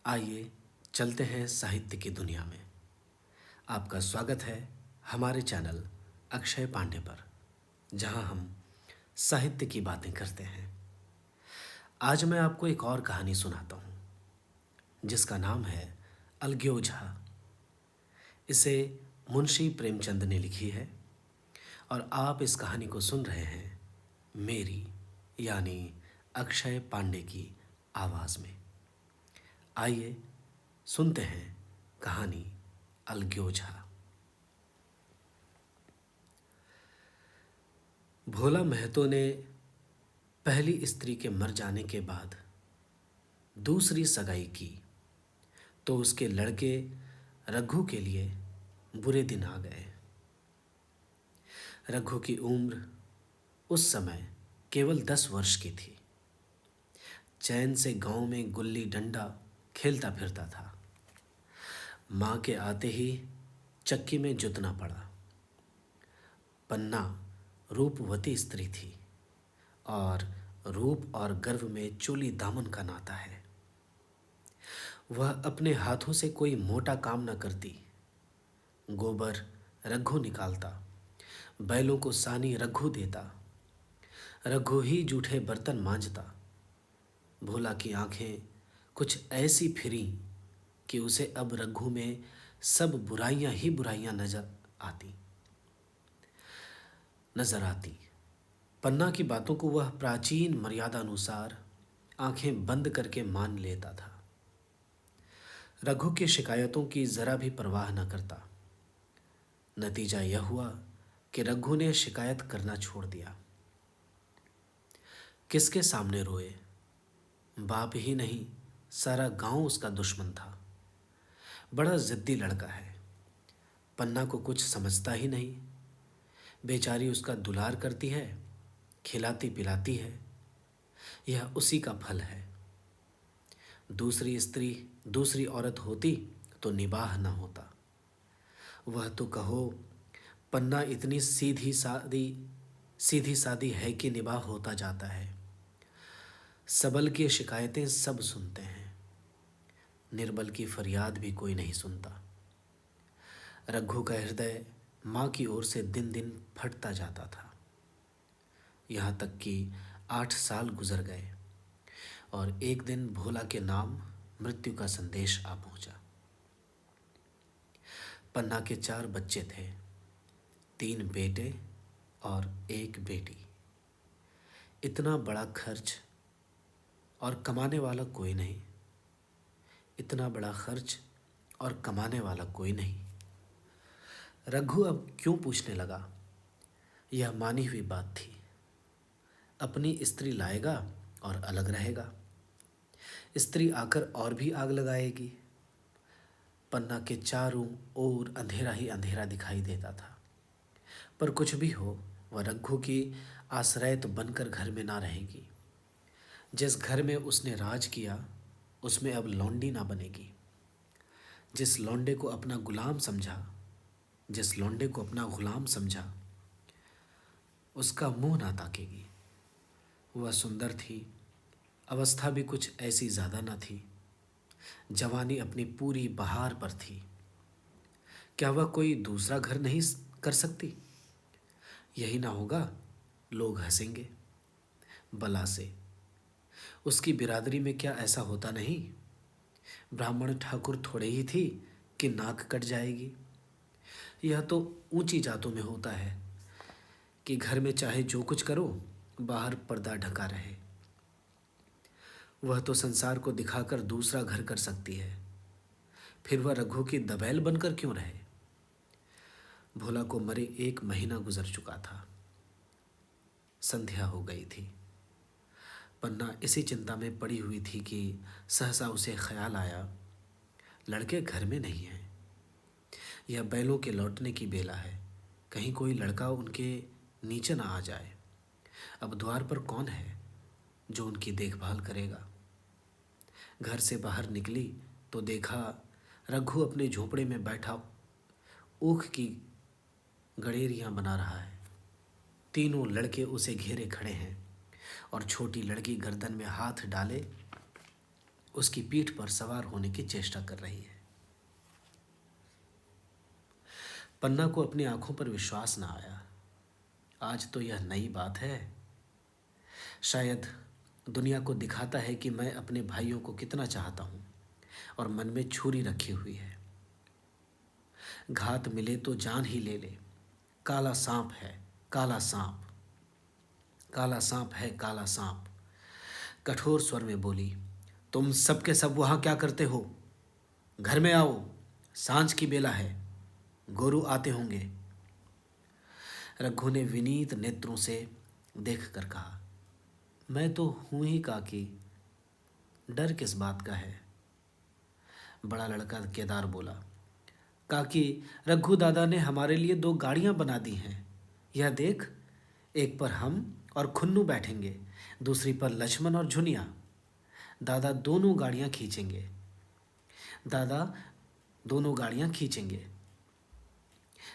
आइए चलते हैं साहित्य की दुनिया में। आपका स्वागत है हमारे चैनल अक्षय पांडे पर, जहां हम साहित्य की बातें करते हैं। आज मैं आपको एक और कहानी सुनाता हूं, जिसका नाम है अलग्योझा। इसे मुंशी प्रेमचंद ने लिखी है और आप इस कहानी को सुन रहे हैं मेरी यानी अक्षय पांडे की आवाज़ में। आइए सुनते हैं कहानी अलग्योझा। भोला महतो ने पहली स्त्री के मर जाने के बाद दूसरी सगाई की तो उसके लड़के रघु के लिए बुरे दिन आ गए। रघु की उम्र उस समय केवल 10 वर्ष की थी। चैन से गांव में गुल्ली डंडा खेलता फिरता था। माँ के आते ही चक्की में जुतना पड़ा। पन्ना रूपवती स्त्री थी और रूप और गर्व में चोली दामन का नाता है। वह अपने हाथों से कोई मोटा काम न करती। गोबर रघु निकालता, बैलों को सानी रघु देता, रघु ही जूठे बर्तन मांजता। भोला की आंखें कुछ ऐसी फिरी कि उसे अब रघु में सब बुराइयां ही बुराइयां नजर आती। पन्ना की बातों को वह प्राचीन मर्यादा अनुसार आंखें बंद करके मान लेता था। रघु की शिकायतों की जरा भी परवाह न करता। नतीजा यह हुआ कि रघु ने शिकायत करना छोड़ दिया। किसके सामने रोए? बाप ही नहीं, सारा गांव उसका दुश्मन था। बड़ा जिद्दी लड़का है, पन्ना को कुछ समझता ही नहीं। बेचारी उसका दुलार करती है, खिलाती पिलाती है। यह उसी का फल है। दूसरी औरत होती तो निबाह न होता। वह तो कहो, पन्ना इतनी सीधी सादी है कि निबाह होता जाता है। सबल की शिकायतें सब सुनते हैं, निर्बल की फरियाद भी कोई नहीं सुनता। रघु का हृदय माँ की ओर से दिन दिन फटता जाता था। यहाँ तक कि 8 साल गुजर गए और एक दिन भोला के नाम मृत्यु का संदेश आ पहुंचा। पन्ना के 4 बच्चे थे, 3 बेटे और 1 बेटी। इतना बड़ा खर्च और कमाने वाला कोई नहीं। इतना बड़ा खर्च और कमाने वाला कोई नहीं। रघु अब क्यों पूछने लगा? यह मानी हुई बात थी। अपनी स्त्री लाएगा और अलग रहेगा। स्त्री आकर और भी आग लगाएगी। पन्ना के चारों ओर अंधेरा ही अंधेरा दिखाई देता था। पर कुछ भी हो, वह रघु की आश्रय तो बनकर घर में ना रहेगी। जिस घर में उसने राज किया उसमें अब लौंडी ना बनेगी। जिस लौंडे को अपना गुलाम समझा उसका मुंह ना ताकेगी। वह सुंदर थी, अवस्था भी कुछ ऐसी ज़्यादा न थी। जवानी अपनी पूरी बहार पर थी। क्या वह कोई दूसरा घर नहीं कर सकती? यही ना होगा, लोग हंसेंगे बला से। उसकी बिरादरी में क्या ऐसा होता नहीं? ब्राह्मण ठाकुर थोड़े ही थी कि नाक कट जाएगी। यह तो ऊंची जातों में होता है कि घर में चाहे जो कुछ करो, बाहर पर्दा ढका रहे। वह तो संसार को दिखाकर दूसरा घर कर सकती है, फिर वह रघु की दबैल बनकर क्यों रहे? भोला को मरे 1 महीना गुजर चुका था। संध्या हो गई थी। पन्ना इसी चिंता में पड़ी हुई थी कि सहसा उसे ख्याल आया, लड़के घर में नहीं हैं। यह बैलों के लौटने की बेला है, कहीं कोई लड़का उनके नीचे ना आ जाए। अब द्वार पर कौन है जो उनकी देखभाल करेगा? घर से बाहर निकली तो देखा रघु अपने झोंपड़े में बैठा ऊख की गड़ेरियां बना रहा है। तीनों लड़के उसे घेरे खड़े हैं और छोटी लड़की गर्दन में हाथ डाले उसकी पीठ पर सवार होने की चेष्टा कर रही है। पन्ना को अपनी आंखों पर विश्वास न आया। आज तो यह नई बात है। शायद दुनिया को दिखाता है कि मैं अपने भाइयों को कितना चाहता हूँ और मन में छुरी रखी हुई है। घात मिले तो जान ही ले ले। काला सांप है, काला सांप, काला सांप है, काला सांप। कठोर स्वर में बोली, तुम सब के सब वहाँ क्या करते हो? घर में आओ, सांझ की बेला है, गोरू आते होंगे। रघु ने विनीत नेत्रों से देखकर कहा, मैं तो हूं ही काकी, डर किस बात का है? बड़ा लड़का केदार बोला, काकी, रघु दादा ने हमारे लिए 2 गाड़ियां बना दी हैं। यह देख, एक पर हम और खुन्नू बैठेंगे, दूसरी पर लक्ष्मण और झुनिया। दादा दोनों गाड़ियां खींचेंगे। दादा दोनों गाड़ियां खींचेंगे।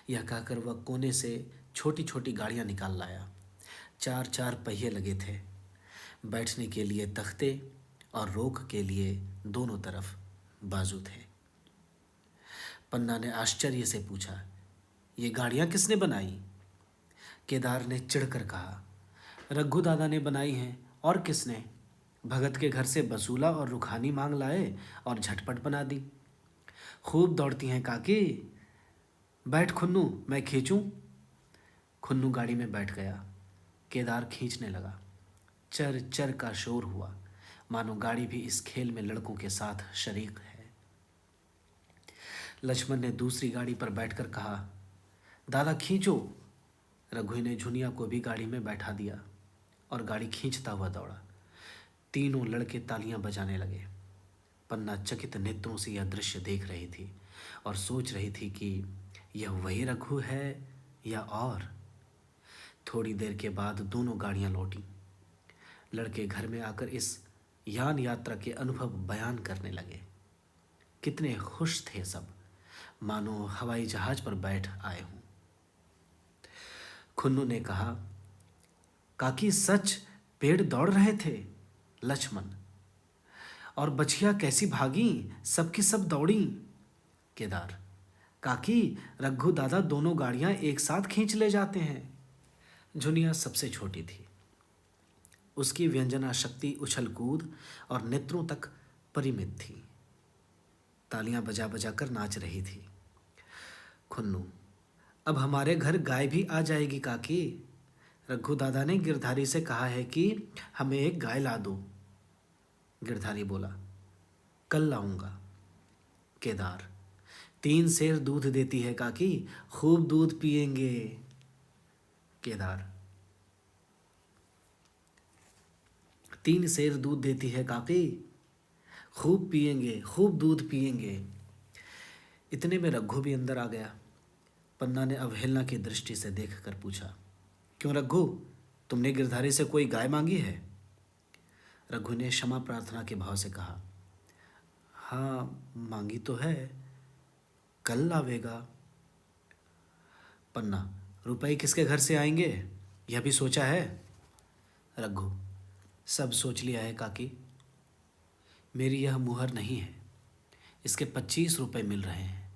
यह कहकर वह कोने से छोटी छोटी गाड़ियां निकाल लाया। 4 पहिए लगे थे। बैठने के लिए तख्ते और रोक के लिए दोनों तरफ बाजू थे। पन्ना ने आश्चर्य से पूछा, ये गाड़ियां किसने बनाई? केदार ने चिढ़कर कहा, रघु दादा ने बनाई हैं, और किसने? भगत के घर से बसूला और रुखानी मांग लाए और झटपट बना दी। खूब दौड़ती हैं काकी। बैठ खुन्नू, मैं खींचूं? खुन्नू गाड़ी में बैठ गया। केदार खींचने लगा। चर चर का शोर हुआ, मानो गाड़ी भी इस खेल में लड़कों के साथ शरीक है। लक्ष्मण ने दूसरी गाड़ी पर बैठकर कहा, दादा खींचो। रघु ने झुनिया को भी गाड़ी में बैठा दिया और गाड़ी खींचता हुआ दौड़ा। तीनों लड़के तालियां बजाने लगे। पन्ना चकित नेत्रों से यह दृश्य देख रही थी और सोच रही थी कि यह वही रघु है या और। थोड़ी देर के बाद दोनों गाड़ियां लौटी। लड़के घर में आकर इस यान यात्रा के अनुभव बयान करने लगे। कितने खुश थे सब, मानो हवाई जहाज पर बैठ आए हों। खुन्नू ने कहा, काकी सच पेड़ दौड़ रहे थे। लक्ष्मण, और बछिया कैसी भागी, सबकी सब दौड़ी। केदार, काकी, रघु दादा दोनों गाड़ियां एक साथ खींच ले जाते हैं। झुनिया सबसे छोटी थी। उसकी व्यंजना शक्ति उछल कूद और नेत्रों तक परिमित थी। तालियां बजा बजा कर नाच रही थी। खुन्नू, अब हमारे घर गाय भी आ जाएगी काकी। रघु दादा ने गिरधारी से कहा है कि हमें एक गाय ला दो। गिरधारी बोला, कल लाऊंगा। केदार, 3 सेर दूध देती है काकी, खूब दूध पिएंगे। केदार, 3 सेर दूध देती है काकी, खूब पिएंगे, खूब दूध पिएंगे। इतने में रघु भी अंदर आ गया। पन्ना ने अवहेलना की दृष्टि से देखकर पूछा, क्यों रघु, तुमने गिरधारी से कोई गाय मांगी है? रघु ने क्षमा प्रार्थना के भाव से कहा, हाँ मांगी तो है, कल लावेगा। पन्ना, रुपए किसके घर से आएंगे, यह भी सोचा है? रघु, सब सोच लिया है काकी। मेरी यह मुहर नहीं है, इसके 25 रुपए मिल रहे हैं।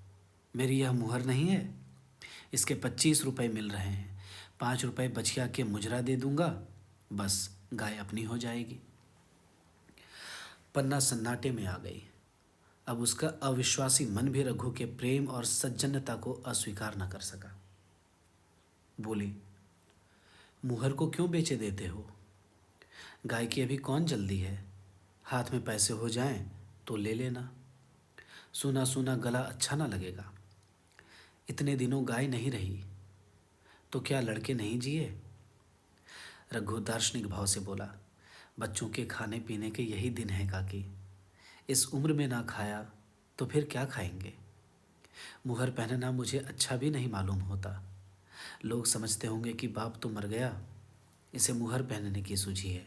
मेरी यह मुहर नहीं है, इसके 25 रुपए मिल रहे हैं। 5 रुपए बछिया के मुजरा दे दूंगा, बस गाय अपनी हो जाएगी। पन्ना सन्नाटे में आ गई। अब उसका अविश्वासी मन भी रघु के प्रेम और सज्जनता को अस्वीकार न कर सका। बोली, मुहर को क्यों बेचे देते हो? गाय की अभी कौन जल्दी है, हाथ में पैसे हो जाएं तो ले लेना। सूना सूना गला अच्छा ना लगेगा। इतने दिनों गाय नहीं रही तो क्या लड़के नहीं जिए? रघु दार्शनिक भाव से बोला, बच्चों के खाने पीने के यही दिन है काकी। इस उम्र में ना खाया तो फिर क्या खाएंगे? मुहर पहनना मुझे अच्छा भी नहीं मालूम होता। लोग समझते होंगे कि बाप तो मर गया, इसे मुहर पहनने की सूझी है।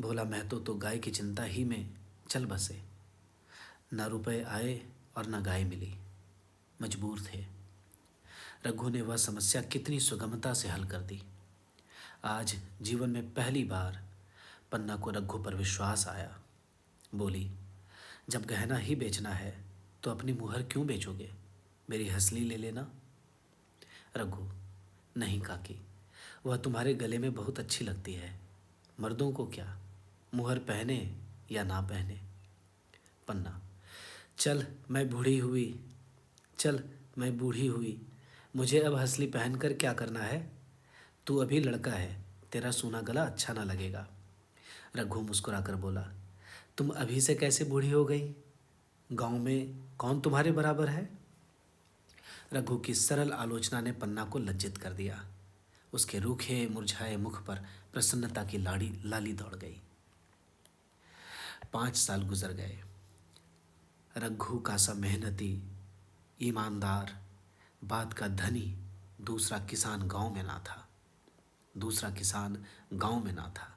भोला महतो तो गाय की चिंता ही में चल बसे। ना रुपए आए और ना गाय मिली, मजबूर थे। रघु ने वह समस्या कितनी सुगमता से हल कर दी। आज जीवन में पहली बार पन्ना को रघु पर विश्वास आया। बोली, जब गहना ही बेचना है तो अपनी मुहर क्यों बेचोगे? मेरी हंसली ले लेना। रघु, नहीं काकी, वह तुम्हारे गले में बहुत अच्छी लगती है। मर्दों को क्या, मुहर पहने या ना पहने। पन्ना, चल मैं बूढ़ी हुई, चल मैं बूढ़ी हुई, मुझे अब हंसली पहनकर क्या करना है? तू अभी लड़का है, तेरा सूना गला अच्छा ना लगेगा। रघु मुस्कुराकर बोला, तुम अभी से कैसे बूढ़ी हो गई? गांव में कौन तुम्हारे बराबर है? रघु की सरल आलोचना ने पन्ना को लज्जित कर दिया। उसके रूखे मुरझाए मुख पर प्रसन्नता की लाड़ी लाली दौड़ गई। 5 साल गुजर गए। रघु का सा मेहनती, ईमानदार, बात का धनी दूसरा किसान गांव में ना था। दूसरा किसान गांव में ना था।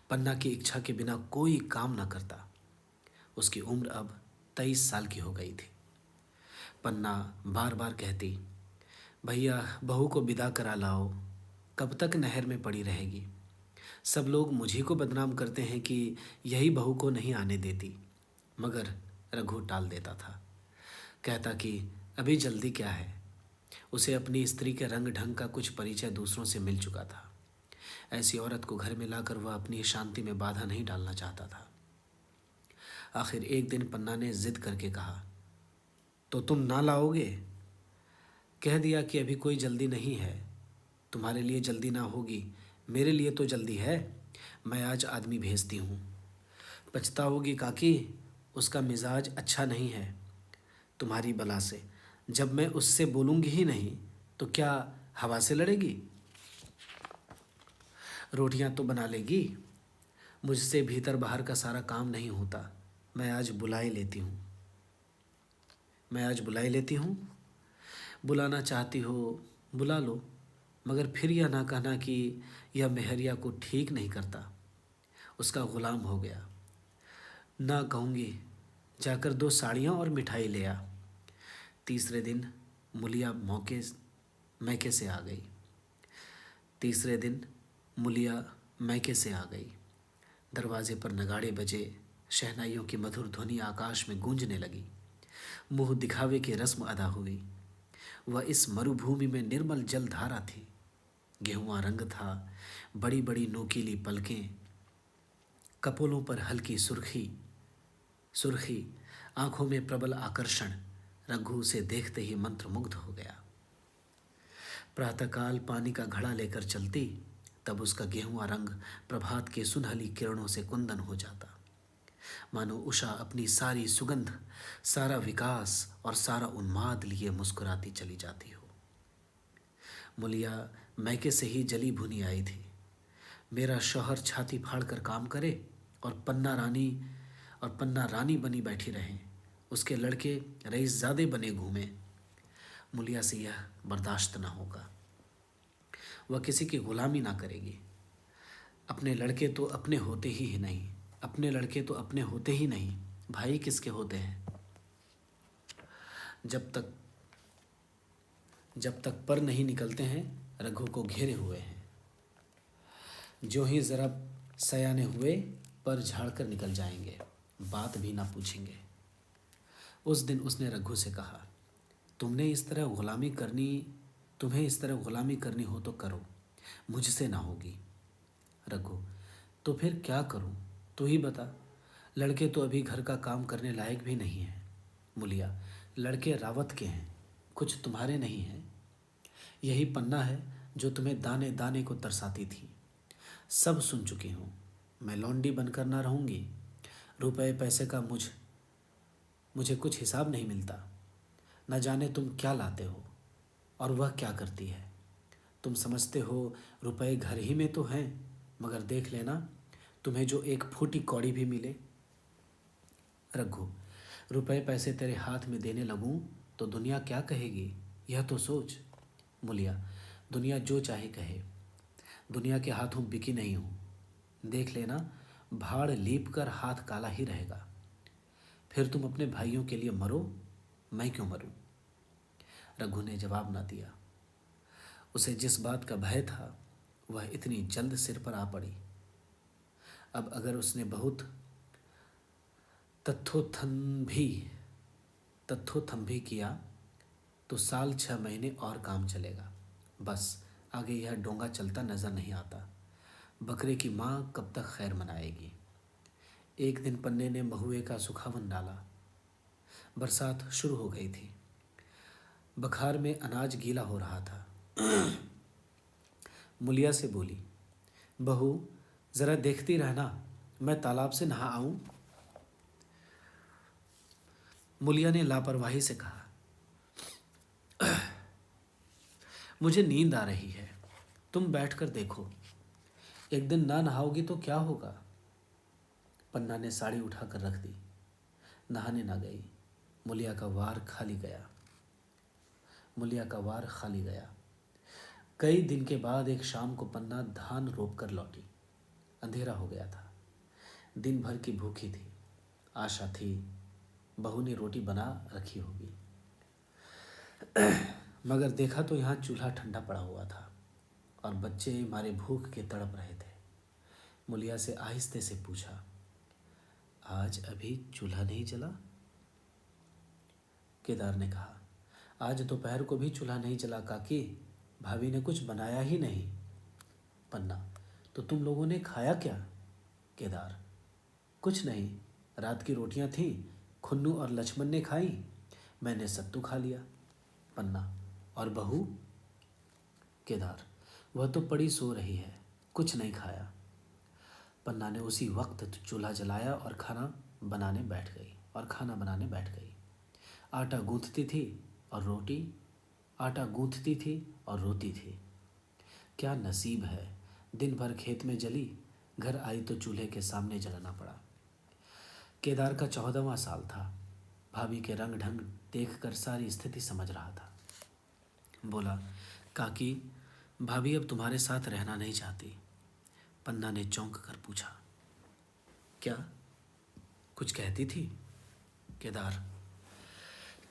पन्ना की इच्छा के बिना कोई काम ना करता। उसकी उम्र अब 23 साल की हो गई थी। पन्ना बार बार कहती, भैया बहू को विदा करा लाओ, कब तक नहर में पड़ी रहेगी? सब लोग मुझी को बदनाम करते हैं कि यही बहू को नहीं आने देती। मगर रघु टाल देता था। कहता कि अभी जल्दी क्या है। उसे अपनी स्त्री के रंग ढंग का कुछ परिचय दूसरों से मिल चुका था। ऐसी औरत को घर में लाकर वह अपनी शांति में बाधा नहीं डालना चाहता था। आखिर एक दिन पन्ना ने जिद करके कहा, तो तुम ना लाओगे? कह दिया कि अभी कोई जल्दी नहीं है। तुम्हारे लिए जल्दी ना होगी, मेरे लिए तो जल्दी है। मैं आज आदमी भेजती हूँ। पछताओगी काकी, उसका मिजाज अच्छा नहीं है। तुम्हारी बला से जब मैं उससे बोलूँगी ही नहीं तो क्या हवा से लड़ेगी? रोटियां तो बना लेगी। मुझसे भीतर बाहर का सारा काम नहीं होता। मैं आज बुला ही लेती हूँ। मैं आज बुला ही लेती हूँ। बुलाना चाहती हो बुला लो, मगर फिर यह ना कहना कि यह मेहरिया को ठीक नहीं करता, उसका गुलाम हो गया। ना कहूँगी, जाकर 2 साड़ियाँ और मिठाई ले आ। तीसरे दिन मुलिया मैके से आ गई। तीसरे दिन मुलिया मैके से आ गई। दरवाजे पर नगाड़े बजे, शहनाइयों की मधुर ध्वनि आकाश में गूंजने लगी। मुंह दिखावे की रस्म अदा हुई। वह इस मरुभूमि में निर्मल जल धारा थी। गेहुआ रंग था, बड़ी बड़ी नोकीली पलकें, कपोलों पर हल्की सुर्खी सुर्खी, आंखों में प्रबल आकर्षण। रघु उसे देखते ही मंत्रमुग्ध हो गया। प्रातःकाल पानी का घड़ा लेकर चलती, तब उसका गेहुआ रंग प्रभात के सुनहली किरणों से कुंदन हो जाता। मानो उषा अपनी सारी सुगंध, सारा विकास और सारा उन्माद लिए मुस्कुराती चली जाती हो। मुलिया मैके से ही जली भुनी आई थी। मेरा शौहर छाती फाड़ कर काम करे और पन्ना रानी बनी बैठी रहे, उसके लड़के रईसजादे बने घूमे। मुलिया से यह बर्दाश्त न होगा। वह किसी की गुलामी ना करेगी। अपने लड़के तो अपने होते ही नहीं, अपने लड़के तो अपने होते ही नहीं, भाई किसके होते हैं? जब तक पर नहीं निकलते हैं, रघु को घेरे हुए हैं। जो ही जरा सयाने हुए, पर झाड़कर निकल जाएंगे, बात भी ना पूछेंगे। उस दिन उसने रघु से कहा, तुम्हें इस तरह गुलामी करनी हो तो करो, मुझसे ना होगी। रघु, तो फिर क्या करूं? तू ही बता। लड़के तो अभी घर का काम करने लायक भी नहीं है। मुलिया, लड़के रावत के हैं, कुछ तुम्हारे नहीं हैं। यही पन्ना है जो तुम्हें दाने दाने को तरसाती थी। सब सुन चुकी हूँ। मैं लौंडी बनकर ना रहूँगी। रुपए पैसे का मुझे कुछ हिसाब नहीं मिलता। न जाने तुम क्या लाते हो और वह क्या करती है। तुम समझते हो रुपए घर ही में तो हैं, मगर देख लेना तुम्हें जो एक फूटी कौड़ी भी मिले। रघु, रुपए पैसे तेरे हाथ में देने लगूं तो दुनिया क्या कहेगी, यह तो सोच। मुलिया, दुनिया जो चाहे कहे, दुनिया के हाथों बिकी नहीं हूँ। देख लेना, भाड़ लीप कर हाथ काला ही रहेगा। फिर तुम अपने भाइयों के लिए मरो, मैं क्यों मरूं? रघु ने जवाब ना दिया। उसे जिस बात का भय था वह इतनी जल्द सिर पर आ पड़ी। अब अगर उसने बहुत तथोथन भी तथोथम भी किया तो साल 6 महीने और काम चलेगा। बस आगे यह डोंगा चलता नजर नहीं आता। बकरे की माँ कब तक खैर मनाएगी। एक दिन पन्ने ने महुए का सुखावन डाला। बरसात शुरू हो गई थी। बखार में अनाज गीला हो रहा था। मुलिया से बोली, बहू जरा देखती रहना, मैं तालाब से नहा आऊं। मुलिया ने लापरवाही से कहा, मुझे नींद आ रही है, तुम बैठकर देखो। एक दिन ना नहाओगी तो क्या होगा। पन्ना ने साड़ी उठाकर रख दी। नहाने ना गई। मुलिया का वार खाली गया। कई दिन के बाद एक शाम को पन्ना धान रोप कर लौटी। अंधेरा हो गया था। दिन भर की भूखी थी। आशा थी बहू ने रोटी बना रखी होगी, मगर देखा तो यहाँ चूल्हा ठंडा पड़ा हुआ था और बच्चे मारे भूख के तड़प रहे थे। मुलिया से आहिस्ते से पूछा, आज अभी चूल्हा नहीं जला। केदार ने कहा, आज दोपहर को भी चूल्हा नहीं जला काकी, भाभी ने कुछ बनाया ही नहीं। पन्ना, तो तुम लोगों ने खाया क्या। केदार, कुछ नहीं, रात की रोटियां थीं, खुन्नू और लक्ष्मण ने खाई, मैंने सत्तू खा लिया। पन्ना, और बहू। केदार, वह तो पड़ी सो रही है, कुछ नहीं खाया। पन्ना ने उसी वक्त चूल्हा जलाया और खाना बनाने बैठ गई। आटा गूंथती थी और रोती थी। क्या नसीब है। दिन भर खेत में जली, घर आई तो चूल्हे के सामने जलाना पड़ा। केदार का 14वां साल था। भाभी के रंग ढंग देखकर सारी स्थिति समझ रहा था। बोला, काकी, भाभी अब तुम्हारे साथ रहना नहीं चाहती। पन्ना ने चौंक कर पूछा, क्या कुछ कहती थी। केदार,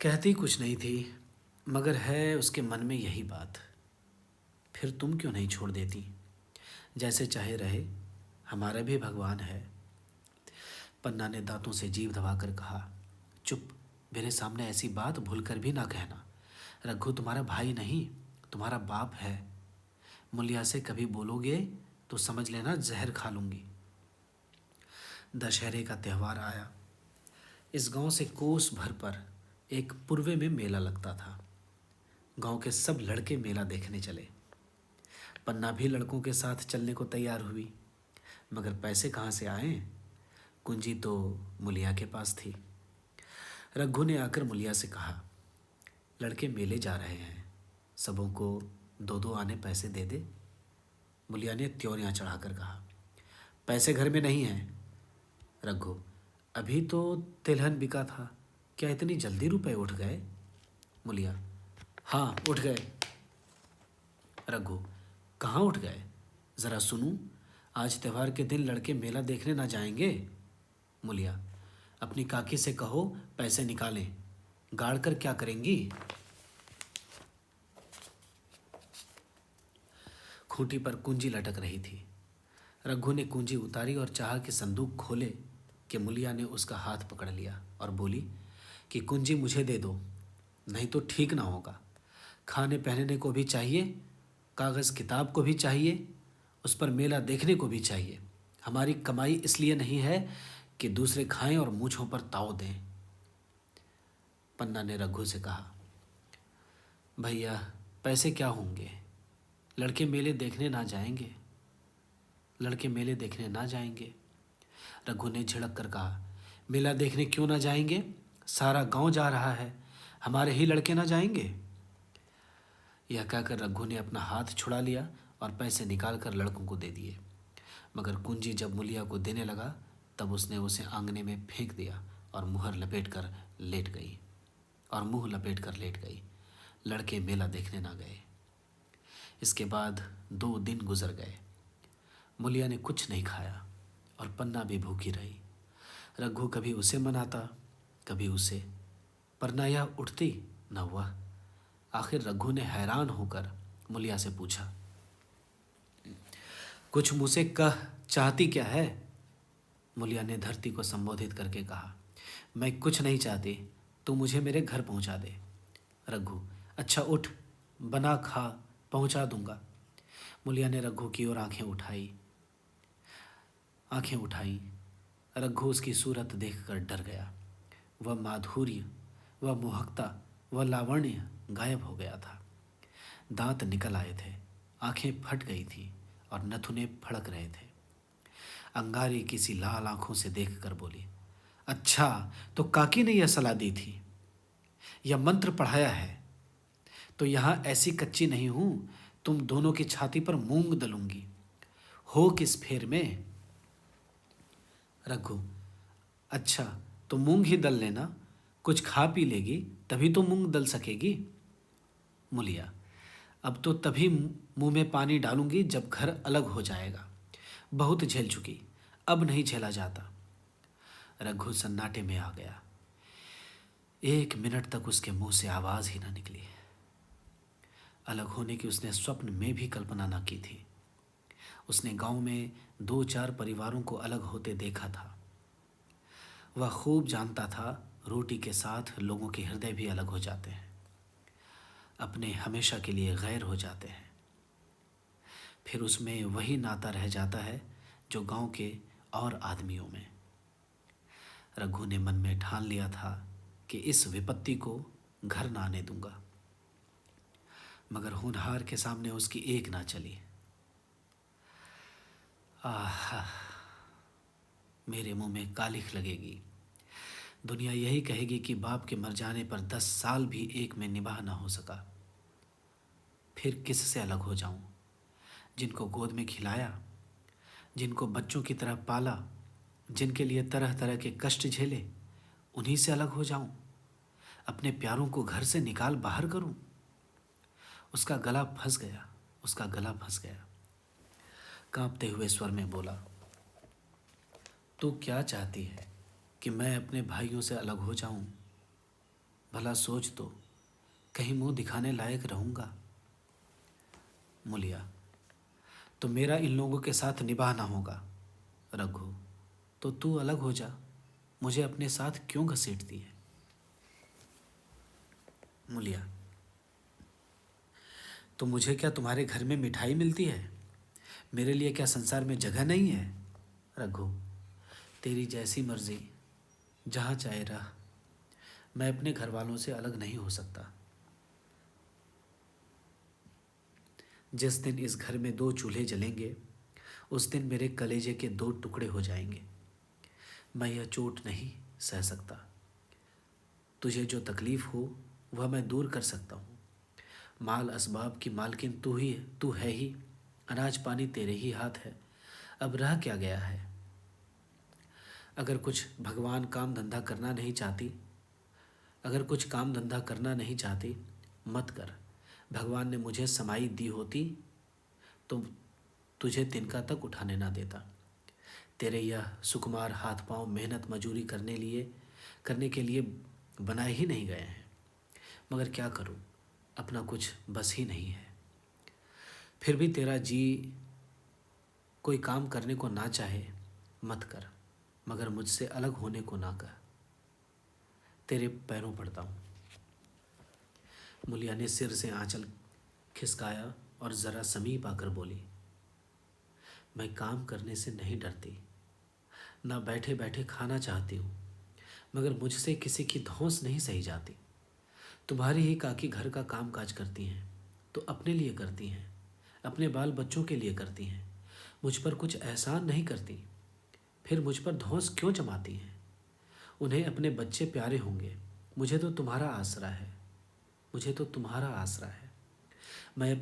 कहती कुछ नहीं थी, मगर है उसके मन में यही बात। फिर तुम क्यों नहीं छोड़ देती। जैसे चाहे रहे, हमारा भी भगवान है। पन्ना ने दांतों से जीभ दबाकर कहा, चुप, मेरे सामने ऐसी बात भूलकर भी ना कहना। रघु तुम्हारा भाई नहीं, तुम्हारा बाप है। मुलिया से कभी बोलोगे तो समझ लेना जहर खा लूंगी। दशहरे का त्यौहार आया। इस गांव से कोस भर पर एक पूर्वे में मेला लगता था। गांव के सब लड़के मेला देखने चले। पन्ना भी लड़कों के साथ चलने को तैयार हुई, मगर पैसे कहाँ से आए। कुंजी तो मुलिया के पास थी। रघु ने आकर मुलिया से कहा, लड़के मेले जा रहे हैं, सबों को 2-2 आने पैसे दे दे। मुलिया ने त्योरियां चढ़ाकर कहा, पैसे घर में नहीं हैं। रघु, अभी तो तिलहन बिका था, क्या इतनी जल्दी रुपए उठ गए। मुलिया, हाँ उठ गए। रघु, कहाँ उठ गए, ज़रा सुनूं। आज त्यौहार के दिन लड़के मेला देखने ना जाएंगे। मुलिया, अपनी काकी से कहो पैसे निकालें, गाड़ कर क्या करेंगी। खूंटी पर कुंजी लटक रही थी। रघु ने कुंजी उतारी और चाहा कि संदूक खोले कि मुलिया ने उसका हाथ पकड़ लिया और बोली कि कुंजी मुझे दे दो, नहीं तो ठीक ना होगा। खाने पहनने को भी चाहिए, कागज़ किताब को भी चाहिए, उस पर मेला देखने को भी चाहिए। हमारी कमाई इसलिए नहीं है कि दूसरे खाएं और मूँछों पर ताव दें। पन्ना ने रघु से कहा, भैया पैसे क्या होंगे, लड़के मेले देखने ना जाएंगे। रघु ने झिड़क कर कहा, मेला देखने क्यों ना जाएंगे, सारा गांव जा रहा है, हमारे ही लड़के ना जाएंगे। यह कहकर रघु ने अपना हाथ छुड़ा लिया और पैसे निकाल कर लड़कों को दे दिए। मगर कुंजी जब मुलिया को देने लगा तब उसने उसे आंगने में फेंक दिया और मुंह लपेट कर लेट गई। लड़के मेला देखने ना गए। इसके बाद 2 दिन गुजर गए। मुलिया ने कुछ नहीं खाया और पन्ना भी भूखी रही। रघु कभी उसे मनाता, कभी उसे, पर न यह उठती न वह। आखिर रघु ने हैरान होकर मुलिया से पूछा, कुछ मुझसे कह, चाहती क्या है। मुलिया ने धरती को संबोधित करके कहा, मैं कुछ नहीं चाहती, तू मुझे मेरे घर पहुंचा दे। रघु, अच्छा उठ, बना खा, पहुंचा दूंगा। मुलिया ने रघु की ओर आंखें उठाई। रघु उसकी सूरत देखकर डर गया। वह माधुर्य, वह मोहकता, वह लावण्य गायब हो गया था। दांत निकल आए थे, आंखें फट गई थी और नथुने फड़क रहे थे। अंगारी किसी लाल आंखों से देखकर बोली, अच्छा तो काकी ने यह सलाह दी थी, यह मंत्र पढ़ाया है, तो यहाँ ऐसी कच्ची नहीं हूं तुम दोनों की छाती पर मूंग दलूंगी। हो किस फेर में? रघु, अच्छा तो मूंग ही दल लेना, कुछ खा पी लेगी तभी तो मूंग दल सकेगी। मुलिया, अब तो तभी मुंह में पानी डालूंगी जब घर अलग हो जाएगा। बहुत झेल चुकी, अब नहीं झेला जाता। रघु सन्नाटे में आ गया। 1 मिनट तक उसके मुंह से आवाज ही ना निकली। अलग होने की उसने स्वप्न में भी कल्पना न की थी। उसने गांव में 2-4 परिवारों को अलग होते देखा था। वह खूब जानता था रोटी के साथ लोगों के हृदय भी अलग हो जाते हैं, अपने हमेशा के लिए गैर हो जाते हैं। फिर उसमें वही नाता रह जाता है जो गांव के और आदमियों में। रघु ने मन में ठान लिया था कि इस विपत्ति को घर ना आने दूंगा, मगर होनहार के सामने उसकी एक ना चली। आह, मेरे मुंह में कालिख लगेगी। दुनिया यही कहेगी कि बाप के मर जाने पर 10 साल भी एक में निभाह ना हो सका। फिर किससे अलग हो जाऊं? जिनको गोद में खिलाया, जिनको बच्चों की तरह पाला, जिनके लिए तरह तरह के कष्ट झेले, उन्हीं से अलग हो जाऊं? अपने प्यारों को घर से निकाल बाहर करूं? उसका गला फंस गया, उसका गला फंस गया। कांपते हुए स्वर में बोला, तू क्या चाहती है कि मैं अपने भाइयों से अलग हो जाऊं? भला सोच तो, कहीं मुंह दिखाने लायक रहूंगा? मुलिया, तो मेरा इन लोगों के साथ निभाना होगा। रघु, तो तू अलग हो जा, मुझे अपने साथ क्यों घसीटती है? मुलिया, तो मुझे क्या तुम्हारे घर में मिठाई मिलती है? मेरे लिए क्या संसार में जगह नहीं है? रघु, तेरी जैसी मर्जी, जहाँ चाहे रह, मैं अपने घर वालों से अलग नहीं हो सकता। जिस दिन इस घर में 2 चूल्हे जलेंगे, उस दिन मेरे कलेजे के 2 टुकड़े हो जाएंगे। मैं यह चोट नहीं सह सकता। तुझे जो तकलीफ हो वह मैं दूर कर सकता हूँ। माल असबाब की मालकिन तू है ही, अनाज पानी तेरे ही हाथ है। अब रह क्या गया है? अगर कुछ भगवान काम धंधा करना नहीं चाहती, अगर कुछ काम धंधा करना नहीं चाहती, मत कर। भगवान ने मुझे समाई दी होती तो तुझे तिनका तक उठाने ना देता। तेरे यह सुकुमार हाथ पांव मेहनत मजूरी करने के लिए बनाए ही नहीं गए हैं। मगर क्या करूं, अपना कुछ बस ही नहीं है। फिर भी तेरा जी कोई काम करने को ना चाहे, मत कर, मगर मुझसे अलग होने को ना कह। तेरे पैरों पड़ता हूं। मुलिया ने सिर से आंचल खिसकाया और जरा समीप आकर बोली, मैं काम करने से नहीं डरती, ना बैठे बैठे खाना चाहती हूँ, मगर मुझसे किसी की धौंस नहीं सही जाती। तुम्हारी ही काकी घर का काम काज करती हैं तो अपने लिए करती हैं, अपने बाल बच्चों के लिए करती हैं, मुझ पर कुछ एहसान नहीं करती। फिर मुझ पर धौंस क्यों जमाती हैं? उन्हें अपने बच्चे प्यारे होंगे, मुझे तो तुम्हारा आसरा है, मुझे तो तुम्हारा आसरा है। मैं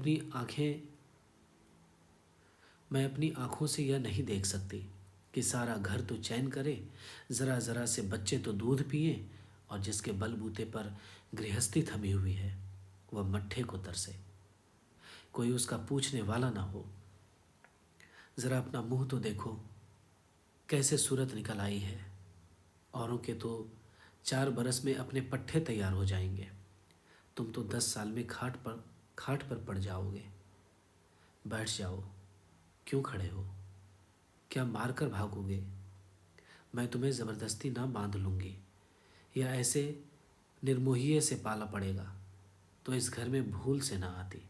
अपनी आंखों से यह नहीं देख सकती कि सारा घर तो चैन करे, ज़रा ज़रा से बच्चे तो दूध पिए, और जिसके बलबूते पर गृहस्थी थमी हुई है वह मट्ठे को तरसे, कोई उसका पूछने वाला ना हो। ज़रा अपना मुंह तो देखो, कैसे सूरत निकल आई है। औरों के तो 4 बरस में अपने पट्ठे तैयार हो जाएंगे, तुम तो 10 साल में खाट पर पड़ जाओगे। बैठ जाओ, क्यों खड़े हो? क्या मार कर भागोगे? मैं तुम्हें ज़बरदस्ती ना बांध लूँगी, या ऐसे निर्मोहिए से पाला पड़ेगा तो इस घर में भूल से ना आती।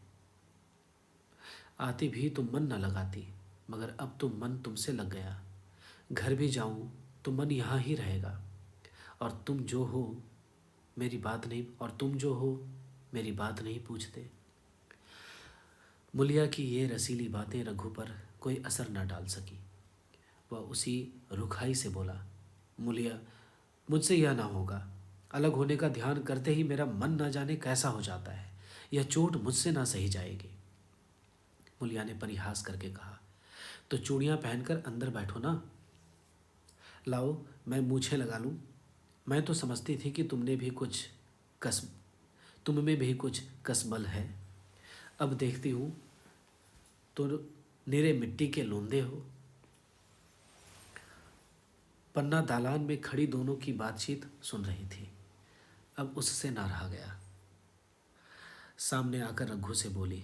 आती भी तो मन न लगाती, मगर अब तो मन तुमसे लग गया। घर भी जाऊं तो मन यहाँ ही रहेगा। और तुम जो हो मेरी बात नहीं और तुम जो हो मेरी बात नहीं पूछते। मुलिया की ये रसीली बातें रघु पर कोई असर न डाल सकी। वह उसी रुखाई से बोला, मुलिया, मुझसे यह ना होगा। अलग होने का ध्यान करते ही मेरा मन न जाने कैसा हो जाता है। यह चोट मुझसे ना सही जाएगी। मुलिया ने परिहास करके कहा, तो चूड़ियां पहनकर अंदर बैठो ना। लाओ मैं मूछें लगा लूं। मैं तो समझती थी कि कस तुम में भी कुछ कसबल है। अब देखती हूं तो निरे मिट्टी के लोंदे हो। पन्ना दालान में खड़ी दोनों की बातचीत सुन रही थी। अब उससे ना रहा गया। सामने आकर रघु से बोली,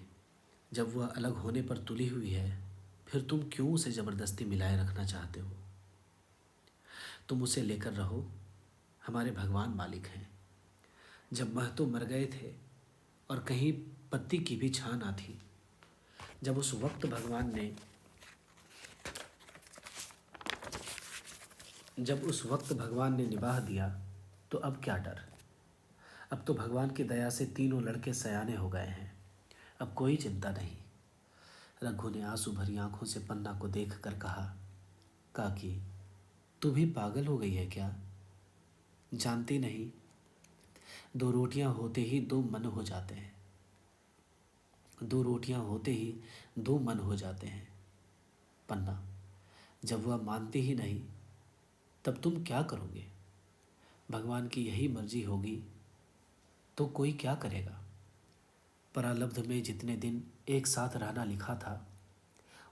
जब वह अलग होने पर तुली हुई है, फिर तुम क्यों उसे जबरदस्ती मिलाए रखना चाहते हो? तुम उसे लेकर रहो, हमारे भगवान मालिक हैं। जब महतो मर गए थे और कहीं पत्ती की भी छां ना थी, जब उस वक्त भगवान ने निभाह दिया, तो अब क्या डर? अब तो भगवान की दया से तीनों लड़के सयाने हो गए हैं। अब कोई चिंता नहीं। रघु ने आंसू भरी आंखों से पन्ना को देख कर कहा, काकी, तू भी पागल हो गई है क्या? जानती नहीं, दो रोटियां होते ही दो मन हो जाते हैं। दो रोटियां होते ही दो मन हो जाते हैं। पन्ना, जब वह मानती ही नहीं, तब तुम क्या करोगे? भगवान की यही मर्जी होगी तो कोई क्या करेगा? परालब्ध में जितने दिन एक साथ रहना लिखा था,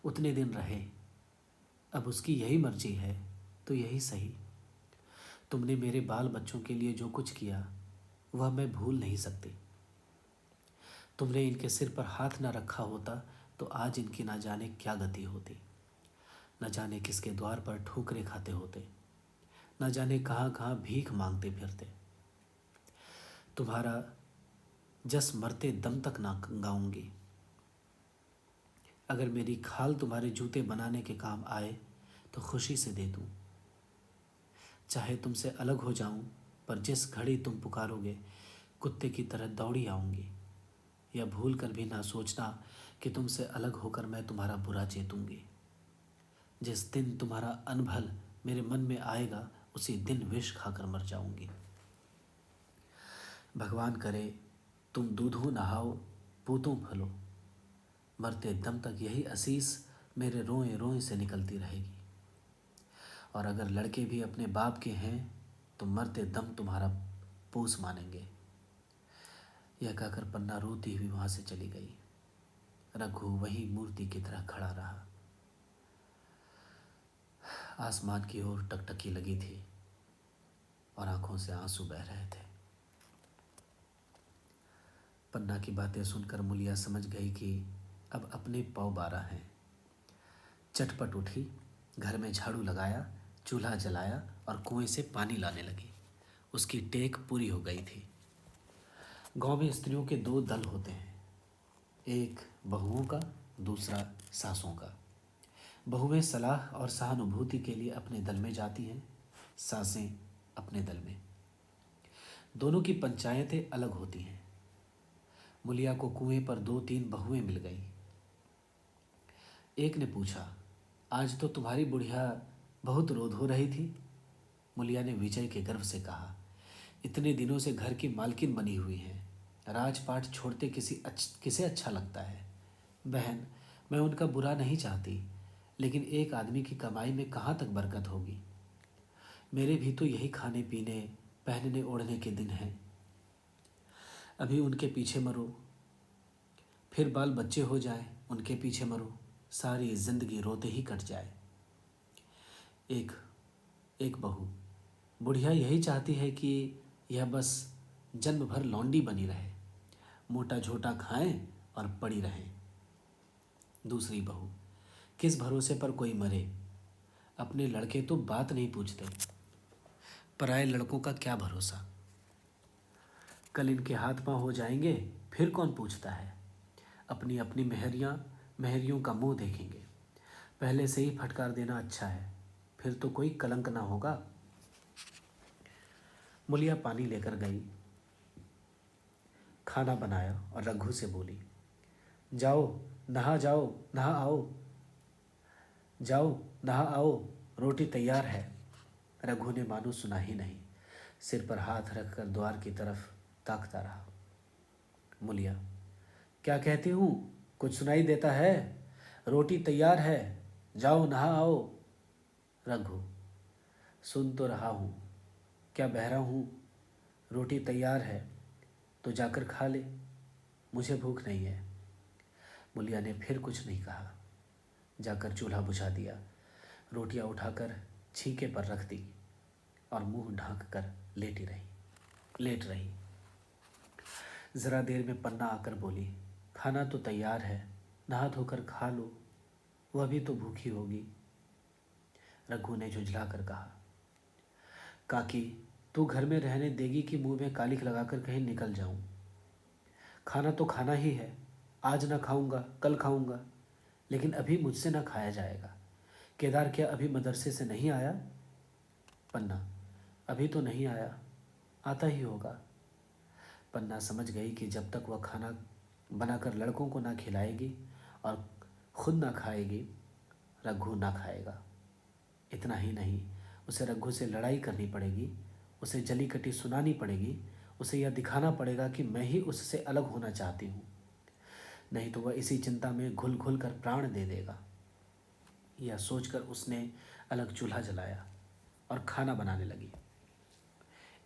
उतने दिन रहे। अब उसकी यही मर्जी है तो यही सही। तुमने मेरे बाल बच्चों के लिए जो कुछ किया, वह मैं भूल नहीं सकती। तुमने इनके सिर पर हाथ न रखा होता तो आज इनकी ना जाने क्या गति होती। न जाने किसके द्वार पर ठोकरे खाते होते, न जाने कहाँ कहाँ भीख मांगते फिरते। तुम्हारा जस मरते दम तक ना गाऊंगी। अगर मेरी खाल तुम्हारे जूते बनाने के काम आए तो खुशी से दे दूं। चाहे तुमसे अलग हो जाऊं, पर जिस घड़ी तुम पुकारोगे, कुत्ते की तरह दौड़ी आऊंगी। यह भूल कर भी ना सोचना कि तुमसे अलग होकर मैं तुम्हारा बुरा चेतूंगी। जिस दिन तुम्हारा अनभल मेरे मन में आएगा, उसी दिन विष खाकर मर जाऊंगी। भगवान करे तुम दूधों नहाओ, पूतों फलो। मरते दम तक यही असीस मेरे रोए रोए से निकलती रहेगी। और अगर लड़के भी अपने बाप के हैं तो मरते दम तुम्हारा पूस मानेंगे। यह कहकर पन्ना रोती हुई वहां से चली गई। रघु वही मूर्ति की तरह खड़ा रहा। आसमान की ओर टकटकी लगी थी और आंखों से आंसू बह रहे थे। पन्ना की बातें सुनकर मुलिया समझ गई कि अब अपने पौ बारह हैं। चटपट उठी, घर में झाड़ू लगाया, चूल्हा जलाया और कुएं से पानी लाने लगी। उसकी टेक पूरी हो गई थी। गांव में स्त्रियों के दो दल होते हैं, एक बहुओं का, दूसरा सासों का। बहुएं सलाह और सहानुभूति के लिए अपने दल में जाती हैं, सासें अपने दल में। दोनों की पंचायतें अलग होती हैं। मुलिया को कुएं पर 2-3 बहुएं मिल गईं। एक ने पूछा, आज तो तुम्हारी बुढ़िया बहुत रोध हो रही थी। मुलिया ने विजय के गर्व से कहा, इतने दिनों से घर की मालकिन बनी हुई हैं, राजपाट छोड़ते किसे अच्छा लगता है। बहन, मैं उनका बुरा नहीं चाहती, लेकिन एक आदमी की कमाई में कहाँ तक बरकत होगी। मेरे भी तो यही खाने पीने, पहनने ओढ़ने के दिन हैं। अभी उनके पीछे मरो, फिर बाल बच्चे हो जाए, उनके पीछे मरो, सारी जिंदगी रोते ही कट जाए। एक एक बहू, बुढ़िया यही चाहती है कि यह बस जन्म भर लौंडी बनी रहे, मोटा झोटा खाएं और पड़ी रहें। दूसरी बहू, किस भरोसे पर कोई मरे, अपने लड़के तो बात नहीं पूछते। पराए लड़कों का क्या भरोसा। कल इनके हाथ पांव हो जाएंगे, फिर कौन पूछता है। अपनी अपनी मेहरियों का मुंह देखेंगे। पहले से ही फटकार देना अच्छा है, फिर तो कोई कलंक ना होगा। मुलिया पानी लेकर गई, खाना बनाया और रघु से बोली, जाओ नहा जाओ, नहा आओ, जाओ नहा आओ, रोटी तैयार है। रघु ने मानो सुना ही नहीं, सिर पर हाथ रखकर द्वार की तरफ ताकता रहा। मुलिया, क्या कहती हूँ, कुछ सुनाई देता है? रोटी तैयार है, जाओ नहा आओ। रघु, सुन तो रहा हूँ, क्या बहरा हूँ? रोटी तैयार है तो जाकर खा ले, मुझे भूख नहीं है। मुलिया ने फिर कुछ नहीं कहा, जाकर चूल्हा बुझा दिया, रोटियां उठाकर छीके पर रख दी और मुंह ढांक कर लेट रही। जरा देर में पन्ना आकर बोली, खाना तो तैयार है, नहा धोकर खा लो, वह भी तो भूखी होगी। रघु ने झुंझला कर कहा, काकी तू घर में रहने देगी कि मुंह में कालिख लगाकर कहीं निकल जाऊं? खाना तो खाना ही है, आज ना खाऊंगा कल खाऊंगा, लेकिन अभी मुझसे ना खाया जाएगा। केदार क्या अभी मदरसे से नहीं आया? पन्ना, अभी तो नहीं आया, आता ही होगा। पन्ना समझ गई कि जब तक वह खाना बनाकर लड़कों को ना खिलाएगी और खुद ना खाएगी, रघु ना खाएगा। इतना ही नहीं, उसे रघु से लड़ाई करनी पड़ेगी, उसे जली कटी सुनानी पड़ेगी, उसे यह दिखाना पड़ेगा कि मैं ही उससे अलग होना चाहती हूँ, नहीं तो वह इसी चिंता में घुल घुल कर प्राण दे देगा। यह सोचकर उसने अलग चूल्हा जलाया और खाना बनाने लगी।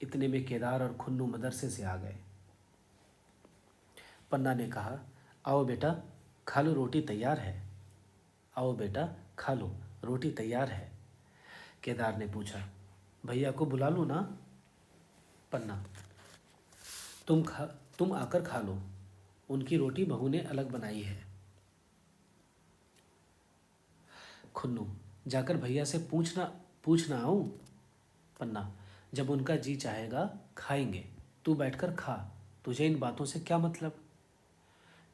इतने में केदार और खुन्नू मदरसे से आ गए। पन्ना ने कहा, आओ बेटा खा लो, रोटी तैयार है। आओ बेटा खा लो, रोटी तैयार है। केदार ने पूछा, भैया को बुला लो ना? पन्ना, तुम आकर खा लो, उनकी रोटी बहू ने अलग बनाई है। खुन्नू, जाकर भैया से पूछना आऊं? पन्ना, जब उनका जी चाहेगा खाएंगे, तू बैठकर खा, तुझे इन बातों से क्या मतलब?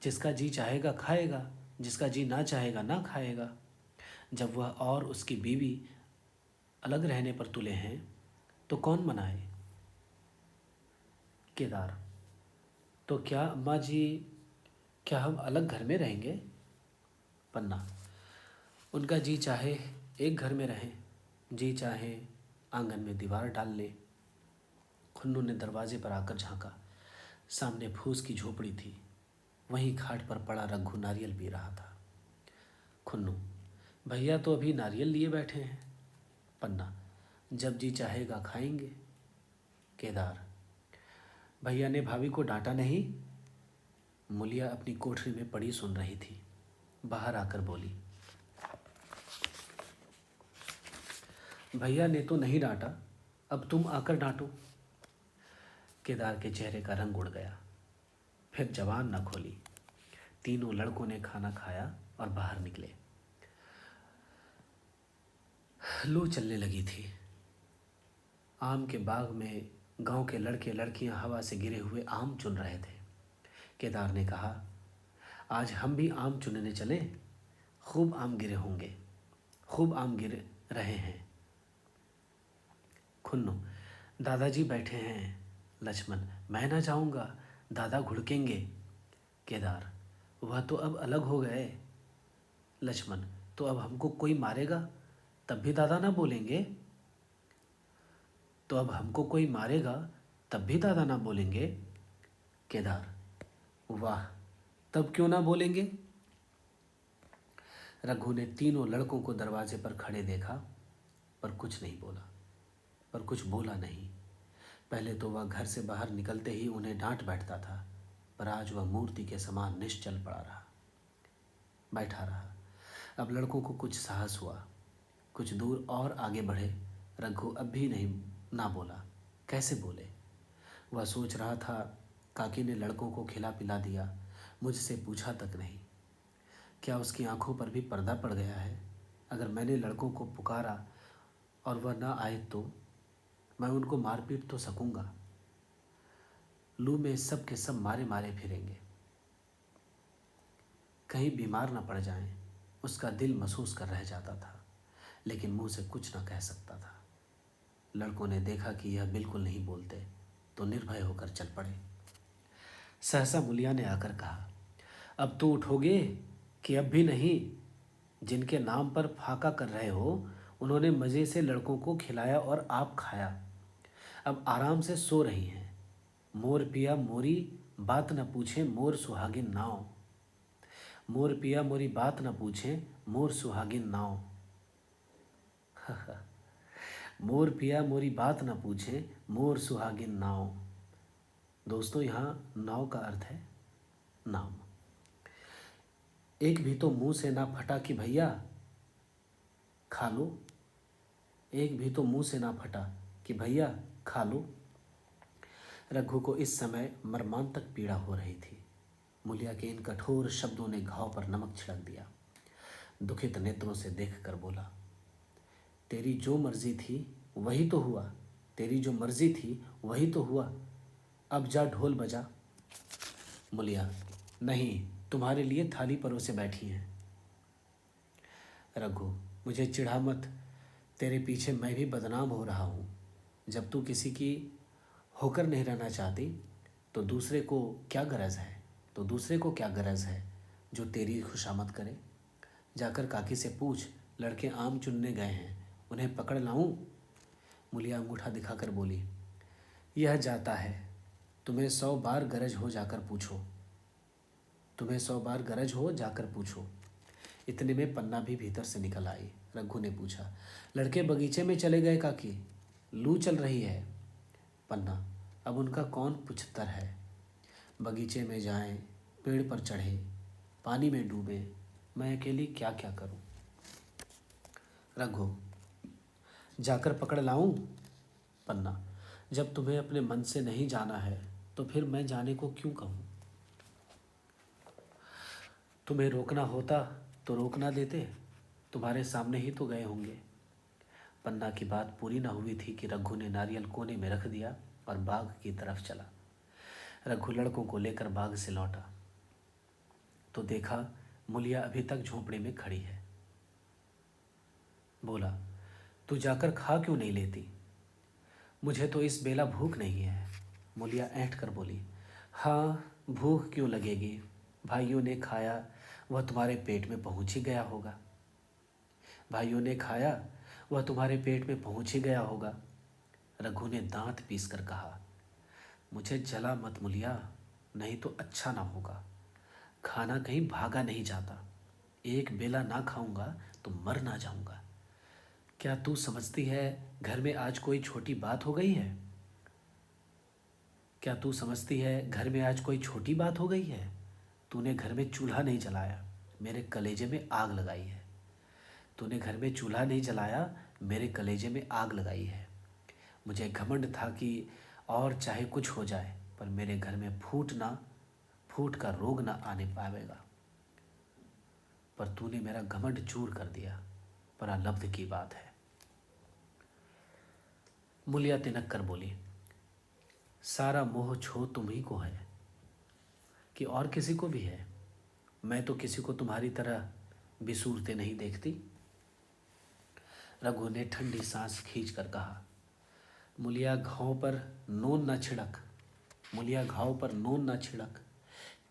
जिसका जी चाहेगा खाएगा, जिसका जी ना चाहेगा ना खाएगा। जब वह और उसकी बीवी अलग रहने पर तुले हैं तो कौन मनाए? केदार, तो क्या अम्मा जी, क्या हम अलग घर में रहेंगे? पन्ना, उनका जी चाहे एक घर में रहें, जी चाहे आंगन में दीवार डाल ले। खुन्नू ने दरवाजे पर आकर झांका, सामने फूस की झोपड़ी थी, वहीं खाट पर पड़ा रघु नारियल पी रहा था। खुन्नू, भैया तो अभी नारियल लिए बैठे हैं। पन्ना, जब जी चाहेगा खाएंगे। केदार, भैया ने भाभी को डांटा नहीं? मुलिया अपनी कोठरी में पड़ी सुन रही थी, बाहर आकर बोली, भैया ने तो नहीं डांटा, अब तुम आकर डांटो। केदार के चेहरे का रंग उड़ गया, फिर जबान न खोली। तीनों लड़कों ने खाना खाया और बाहर निकले। लू चलने लगी थी। आम के बाग में गांव के लड़के लड़कियां हवा से गिरे हुए आम चुन रहे थे। केदार ने कहा, आज हम भी आम चुनने चले, खूब आम गिरे होंगे, खूब आम गिर रहे हैं। खुन्नू, दादाजी बैठे हैं। लक्ष्मण, मैं ना जाऊंगा, दादा घुड़केंगे। केदार, वह तो अब अलग हो गए। लक्ष्मण, तो अब हमको कोई मारेगा तब भी दादा ना बोलेंगे? तो अब हमको कोई मारेगा तब भी दादा ना बोलेंगे? केदार, वाह, तब क्यों ना बोलेंगे? रघु ने तीनों लड़कों को दरवाजे पर खड़े देखा, पर कुछ नहीं बोला, पर कुछ बोला नहीं। पहले तो वह घर से बाहर निकलते ही उन्हें डांट बैठता था, पर आज वह मूर्ति के समान निश्चल बैठा रहा। अब लड़कों को कुछ साहस हुआ, कुछ दूर और आगे बढ़े। रघु अब भी नहीं ना बोला, कैसे बोले? वह सोच रहा था, काकी ने लड़कों को खिला पिला दिया, मुझसे पूछा तक नहीं। क्या उसकी आंखों पर भी पर्दा पड़ गया है? अगर मैंने लड़कों को पुकारा और वह ना आए तो? मैं उनको मार पीट तो सकूंगा, लू में सब के सब मारे मारे फिरेंगे, कहीं बीमार ना पड़ जाएं। उसका दिल महसूस कर रह जाता था, लेकिन मुंह से कुछ ना कह सकता था। लड़कों ने देखा कि यह बिल्कुल नहीं बोलते, तो निर्भय होकर चल पड़े। सहसा मुलिया ने आकर कहा, अब तो उठोगे कि अब भी नहीं? जिनके नाम पर फाका कर रहे हो, उन्होंने मज़े से लड़कों को खिलाया और आप खाया, अब आराम से सो रही हैं। मोर पिया मोरी बात न पूछे मोर सुहागिन नाव। मोर पिया मोरी बात न पूछे मोर सुहागिन नाव। मोर पिया मोरी बात न पूछे मोर सुहागिन नाव। दोस्तों, यहाँ नाव का अर्थ है नाम। एक भी तो मुंह से ना फटा कि भैया खा लो। एक भी तो मुंह से ना फटा कि भैया खा लो। रघु को इस समय मर्मांतक पीड़ा हो रही थी। मुलिया के इन कठोर शब्दों ने घाव पर नमक छिड़क दिया। दुखित नेत्रों से देखकर बोला, तेरी जो मर्जी थी वही तो हुआ, तेरी जो मर्जी थी वही तो हुआ, अब जा ढोल बजा। मुलिया, नहीं, तुम्हारे लिए थाली परोसे बैठी हैं। रघु, मुझे चिढ़ा मत, तेरे पीछे मैं भी बदनाम हो रहा हूँ। जब तू किसी की होकर नहीं रहना चाहती तो दूसरे को क्या गरज है, जो तेरी खुशामद करे। जाकर काकी से पूछ, लड़के आम चुनने गए हैं, उन्हें पकड़ लाऊं? मुलिया अंगूठा दिखाकर बोली, यह जाता है, तुम्हें 100 बार गरज हो जाकर पूछो। इतने में पन्ना भी भीतर से निकल आई। रघु ने पूछा, लड़के बगीचे में चले गए काकी, लू चल रही है। पन्ना, अब उनका कौन पुछतर है। बगीचे में जाएं, पेड़ पर चढ़े, पानी में डूबे, मैं अकेली क्या क्या करूं। रघु, जाकर पकड़ लाऊं? पन्ना, जब तुम्हें अपने मन से नहीं जाना है तो फिर मैं जाने को क्यों कहूं। तुम्हें रोकना होता तो रोक ना देते, तुम्हारे सामने ही तो गए होंगे। पन्ना की बात पूरी न हुई थी कि रघु ने नारियल कोने में रख दिया और बाग की तरफ चला। रघु लड़कों को लेकर बाग से लौटा तो देखा मुलिया अभी तक झोंपड़े में खड़ी है। बोला, तू जाकर खा क्यों नहीं लेती? मुझे तो इस बेला भूख नहीं है। मुलिया ऐंठ कर बोली, हाँ, भूख क्यों लगेगी, भाइयों ने खाया, वह तुम्हारे पेट में पहुंच ही गया होगा। रघु ने दांत पीस कर कहा, मुझे जला मत मुलिया, नहीं तो अच्छा ना होगा। खाना कहीं भागा नहीं जाता, एक बेला ना खाऊंगा तो मर ना जाऊंगा। क्या तू समझती है घर में आज कोई छोटी बात हो गई है? तूने घर में चूल्हा नहीं जलाया, मेरे कलेजे में आग लगाई है। मुझे घमंड था कि और चाहे कुछ हो जाए, पर मेरे घर में फूट का रोग ना आने पावेगा। पर तूने मेरा घमंड चूर कर दिया, परालब्ध की बात है। मुलिया तिनक कर बोली, सारा मोह छो तुम्ही को है कि और किसी को भी है? मैं तो किसी को तुम्हारी तरह बिसूरते नहीं देखती। रघु ने ठंडी सांस खींचकर कहा, मुलिया घाव पर नून न छिड़क,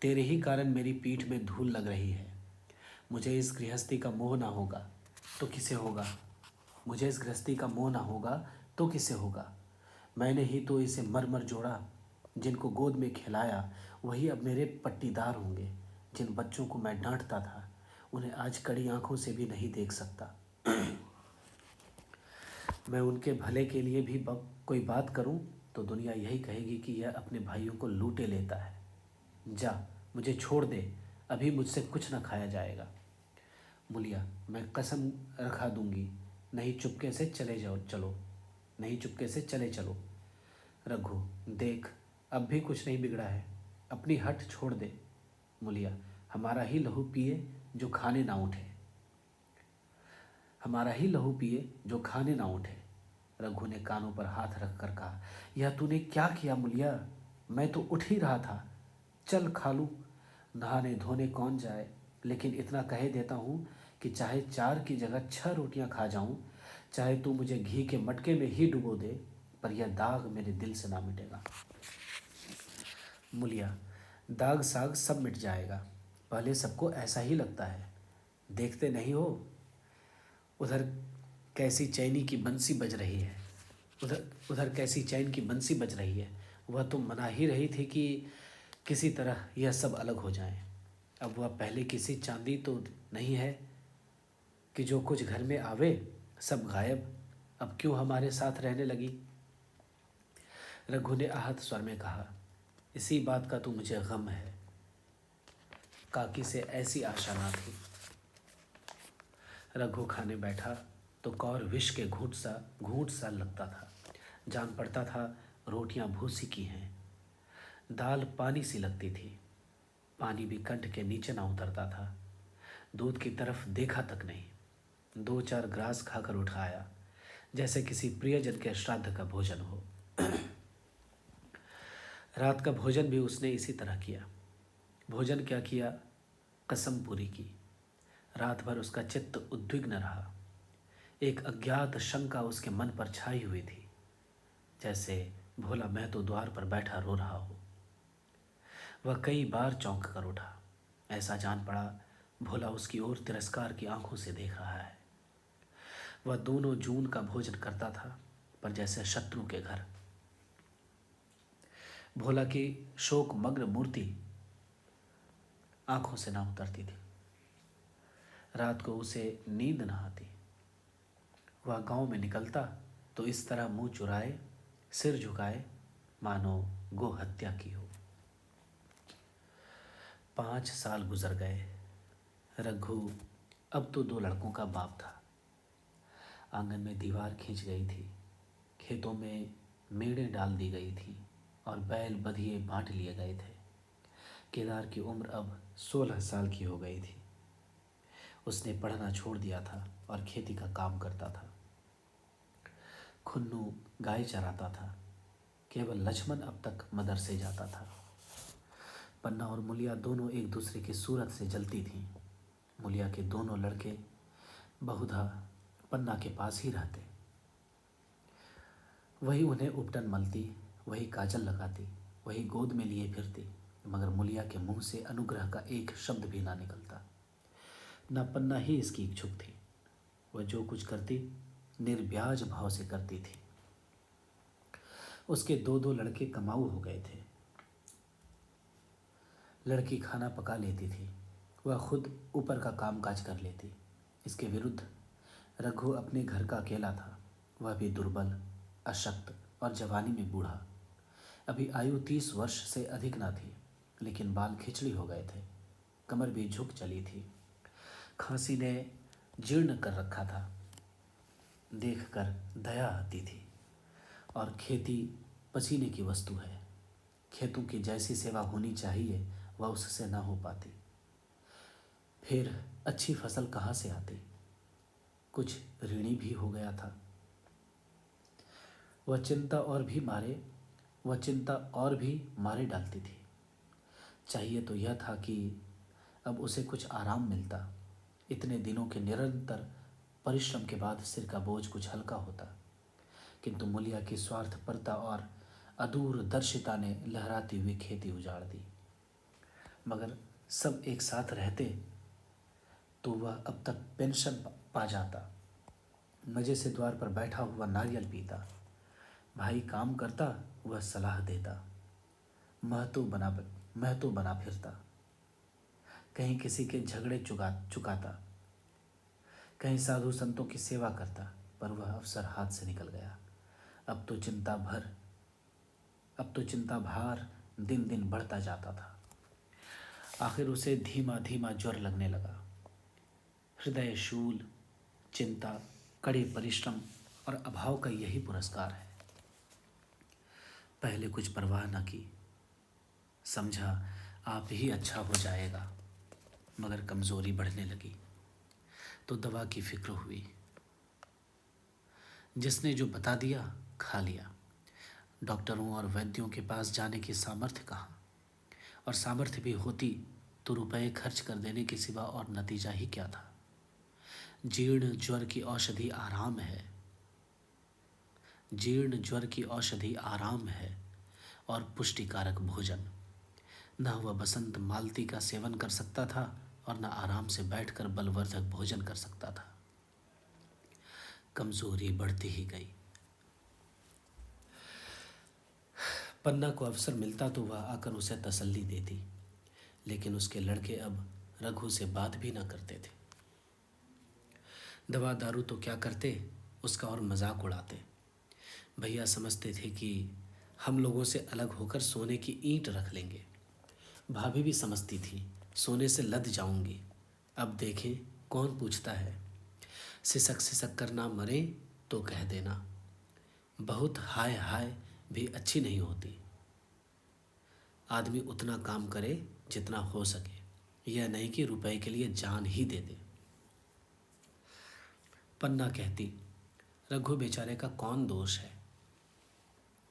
तेरे ही कारण मेरी पीठ में धूल लग रही है। मुझे इस गृहस्थी का मोह ना होगा तो किसे होगा। मैंने ही तो इसे मर जोड़ा। जिनको गोद में खिलाया वही अब मेरे पट्टीदार होंगे। जिन बच्चों को मैं डांटता था उन्हें आज कड़ी आंखों से भी नहीं देख सकता। मैं उनके भले के लिए भी कोई बात करूं तो दुनिया यही कहेगी कि यह अपने भाइयों को लूटे लेता है। जा, मुझे छोड़ दे, अभी मुझसे कुछ न खाया जाएगा। मुलिया, मैं कसम रखा दूंगी, नहीं चुपके से चले चलो। रघु, देख, अब भी कुछ नहीं बिगड़ा है, अपनी हट छोड़ दे। मुलिया, हमारा ही लहू पिए जो खाने ना उठे। रघु ने कानों पर हाथ रख कर कहा, यह तूने क्या किया मुलिया? मैं तो उठ ही रहा था। चल खा लूँ। नहाने धोने कौन जाए, लेकिन इतना कह देता हूँ कि चाहे 4 की जगह 6 रोटियां खा जाऊं, चाहे तू मुझे घी के मटके में ही डुबो दे, पर यह दाग मेरे दिल से ना मिटेगा। मुलिया, दाग साग सब मिट जाएगा, पहले सबको ऐसा ही लगता है। देखते नहीं हो उधर कैसी चैनी की बंसी बज रही है, उधर उधर कैसी चैन की बंसी बज रही है। वह तो मना ही रही थी कि किसी तरह यह सब अलग हो जाए। अब वह पहले किसी चांदी तो नहीं है कि जो कुछ घर में आवे सब गायब। अब क्यों हमारे साथ रहने लगी? रघु ने आहत स्वर में कहा, इसी बात का तो मुझे गम है। काकी से ऐसी आशा ना थी। रघु खाने बैठा तो कौर विष के घूंट सा लगता था। जान पड़ता था रोटियां भूसी की हैं। दाल पानी सी लगती थी। पानी भी कंठ के नीचे ना उतरता था। दूध की तरफ देखा तक नहीं। 2-4 ग्रास खाकर उठाया, जैसे किसी प्रियजन के श्राद्ध का भोजन हो। रात का भोजन भी उसने इसी तरह किया। भोजन क्या किया, कसम पूरी की। रात भर उसका चित्त उद्विग्न रहा। एक अज्ञात शंका उसके मन पर छाई हुई थी, जैसे भोला महतो द्वार पर बैठा रो रहा हो। वह कई बार चौंक कर उठा। ऐसा जान पड़ा भोला उसकी ओर तिरस्कार की आंखों से देख रहा है। वह दोनों जून का भोजन करता था, पर जैसे शत्रु के घर। भोला की शोकमग्न मूर्ति आंखों से ना उतरती थी। रात को उसे नींद न आती। वह गांव में निकलता तो इस तरह मुंह चुराए, सिर झुकाए, मानो गो हत्या की हो। 5 साल गुजर गए। रघु अब तो 2 लड़कों का बाप था। आंगन में दीवार खींच गई थी। खेतों में मेड़ें डाल दी गई थी और बैल बधिये बांट लिए गए थे। केदार की उम्र अब 16 साल की हो गई थी। उसने पढ़ना छोड़ दिया था और खेती का काम करता था। खुन्नू गाय चराता था। केवल लक्ष्मण अब तक मदरसे जाता था। पन्ना और मुलिया दोनों एक दूसरे की सूरत से जलती थीं। मुलिया के दोनों लड़के बहुधा पन्ना के पास ही रहते। वही उन्हें उपटन मलती, वही काजल लगाती, वही गोद में लिए फिरती, मगर मुलिया के मुंह से अनुग्रह का एक शब्द भी ना निकलता। न पन्ना ही इसकी इच्छुक थी। वह जो कुछ करती निर्ब्याज भाव से करती थी। उसके 2-2 लड़के कमाऊ हो गए थे। लड़की खाना पका लेती थी, वह खुद ऊपर का कामकाज कर लेती। इसके विरुद्ध रघु अपने घर का अकेला था। वह भी दुर्बल, अशक्त और जवानी में बूढ़ा। अभी आयु 30 वर्ष से अधिक न थी, लेकिन बाल खिचड़ी हो गए थे। कमर भी झुक चली थी। खांसी ने जीर्ण कर रखा था। देखकर दया आती थी। और खेती पसीने की वस्तु है। खेतों की जैसी सेवा होनी चाहिए वह उससे ना हो पाती। फिर अच्छी फसल कहाँ से आती? कुछ ऋणी भी हो गया था। वह चिंता और भी मारे डालती थी। चाहिए तो यह था कि अब उसे कुछ आराम मिलता। इतने दिनों के निरंतर परिश्रम के बाद सिर का बोझ कुछ हल्का होता। किंतु मुलिया की स्वार्थपरता और अदूरदर्शिता ने लहराती हुई खेती उजाड़ दी। मगर सब एक साथ रहते तो वह अब तक पेंशन पा जाता। मजे से द्वार पर बैठा हुआ नारियल पीता। भाई काम करता, वह सलाह देता। महतो बना फिरता। कहीं किसी के झगड़े चुकाता, कहीं साधु संतों की सेवा करता। पर वह अवसर हाथ से निकल गया। अब तो चिंता भार दिन दिन बढ़ता जाता था। आखिर उसे धीमा धीमा ज्वर लगने लगा। हृदय शूल, चिंता, कड़े परिश्रम और अभाव का यही पुरस्कार है। पहले कुछ परवाह न की, समझा आप ही अच्छा हो जाएगा। मगर कमजोरी बढ़ने लगी तो दवा की फिक्र हुई। जिसने जो बता दिया खा लिया। डॉक्टरों और वैद्यों के पास जाने की सामर्थ्य कहाँ, और सामर्थ्य भी होती तो रुपए खर्च कर देने के सिवा और नतीजा ही क्या था। जीर्ण ज्वर की औषधि आराम है, जीर्ण ज्वर की औषधि आराम है और पुष्टिकारक भोजन। न वह बसंत मालती का सेवन कर सकता था और न आराम से बैठकर बलवर्धक भोजन कर सकता था। कमजोरी बढ़ती ही गई। पन्ना को अवसर मिलता तो वह आकर उसे तसल्ली देती, लेकिन उसके लड़के अब रघु से बात भी न करते थे। दवा दारू तो क्या करते, उसका और मजाक उड़ाते। भैया समझते थे कि हम लोगों से अलग होकर सोने की ईंट रख लेंगे। भाभी भी समझती थी सोने से लद जाऊंगी। अब देखें कौन पूछता है। सिसक सिसक कर ना मरे तो कह देना, बहुत हाय हाय भी अच्छी नहीं होती। आदमी उतना काम करे जितना हो सके, यह नहीं कि रुपए के लिए जान ही दे दे। पन्ना कहती, रघु बेचारे का कौन दोष है।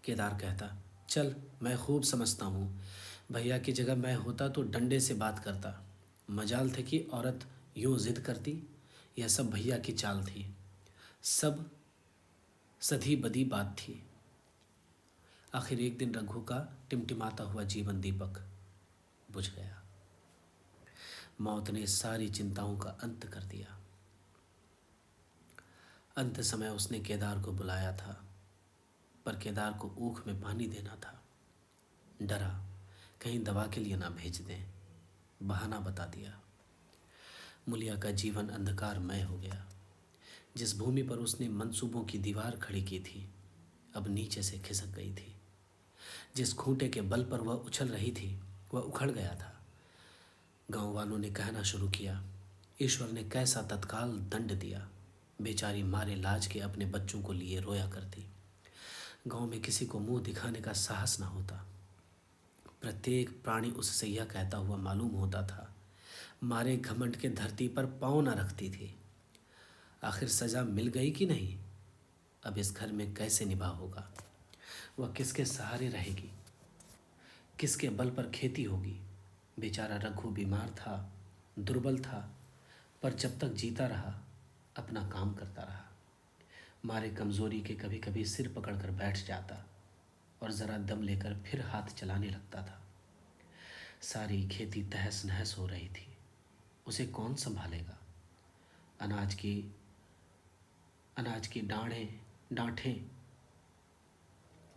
केदार कहता, चल मैं खूब समझता हूँ, भैया की जगह मैं होता तो डंडे से बात करता। मजाल थे कि औरत यूं जिद करती। यह सब भैया की चाल थी, सब सधी बदी बात थी। आखिर एक दिन रघु का टिमटिमाता हुआ जीवन दीपक बुझ गया। मौत ने सारी चिंताओं का अंत कर दिया। अंत समय उसने केदार को बुलाया था, पर केदार को ऊख में पानी देना था। डरा कहीं दवा के लिए ना भेज दें, बहाना बता दिया। मुलिया का जीवन अंधकारमय हो गया। जिस भूमि पर उसने मंसूबों की दीवार खड़ी की थी, अब नीचे से खिसक गई थी। जिस खूंटे के बल पर वह उछल रही थी, वह उखड़ गया था। गांव वालों ने कहना शुरू किया, ईश्वर ने कैसा तत्काल दंड दिया। बेचारी मारे लाज के अपने बच्चों को लिए रोया करती। गांव में किसी को मुंह दिखाने का साहस न होता। प्रत्येक प्राणी उससे यह कहता हुआ मालूम होता था, मारे घमंड के धरती पर पाँव न रखती थी। आखिर सजा मिल गई कि नहीं। अब इस घर में कैसे निभा होगा। वह किसके सहारे रहेगी, किसके बल पर खेती होगी। बेचारा रघु बीमार था, दुर्बल था, पर जब तक जीता रहा अपना काम करता रहा। मारे कमजोरी के कभी कभी सिर पकड़कर बैठ जाता और ज़रा दम लेकर फिर हाथ चलाने लगता था। सारी खेती तहस नहस हो रही थी, उसे कौन संभालेगा। अनाज की डांठें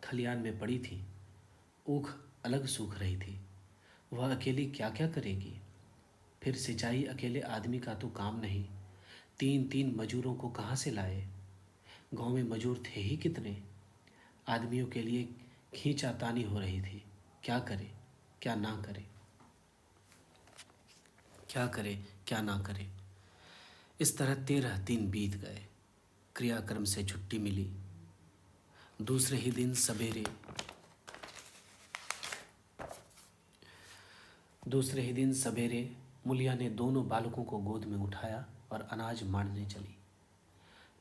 खलियान में पड़ी थी, ऊख अलग सूख रही थी। वह अकेली क्या क्या करेगी। फिर सिंचाई अकेले आदमी का तो काम नहीं, 3-3 मजूरों को कहाँ से लाए। गांव में मजूर थे ही कितने। आदमियों के लिए खींचातानी हो रही थी। क्या करे क्या ना करे, क्या करे क्या ना करे। इस तरह 13 दिन बीत गए। क्रियाक्रम से छुट्टी मिली। दूसरे ही दिन सवेरे मुलिया ने दोनों बालकों को गोद में उठाया और अनाज मांडने चली।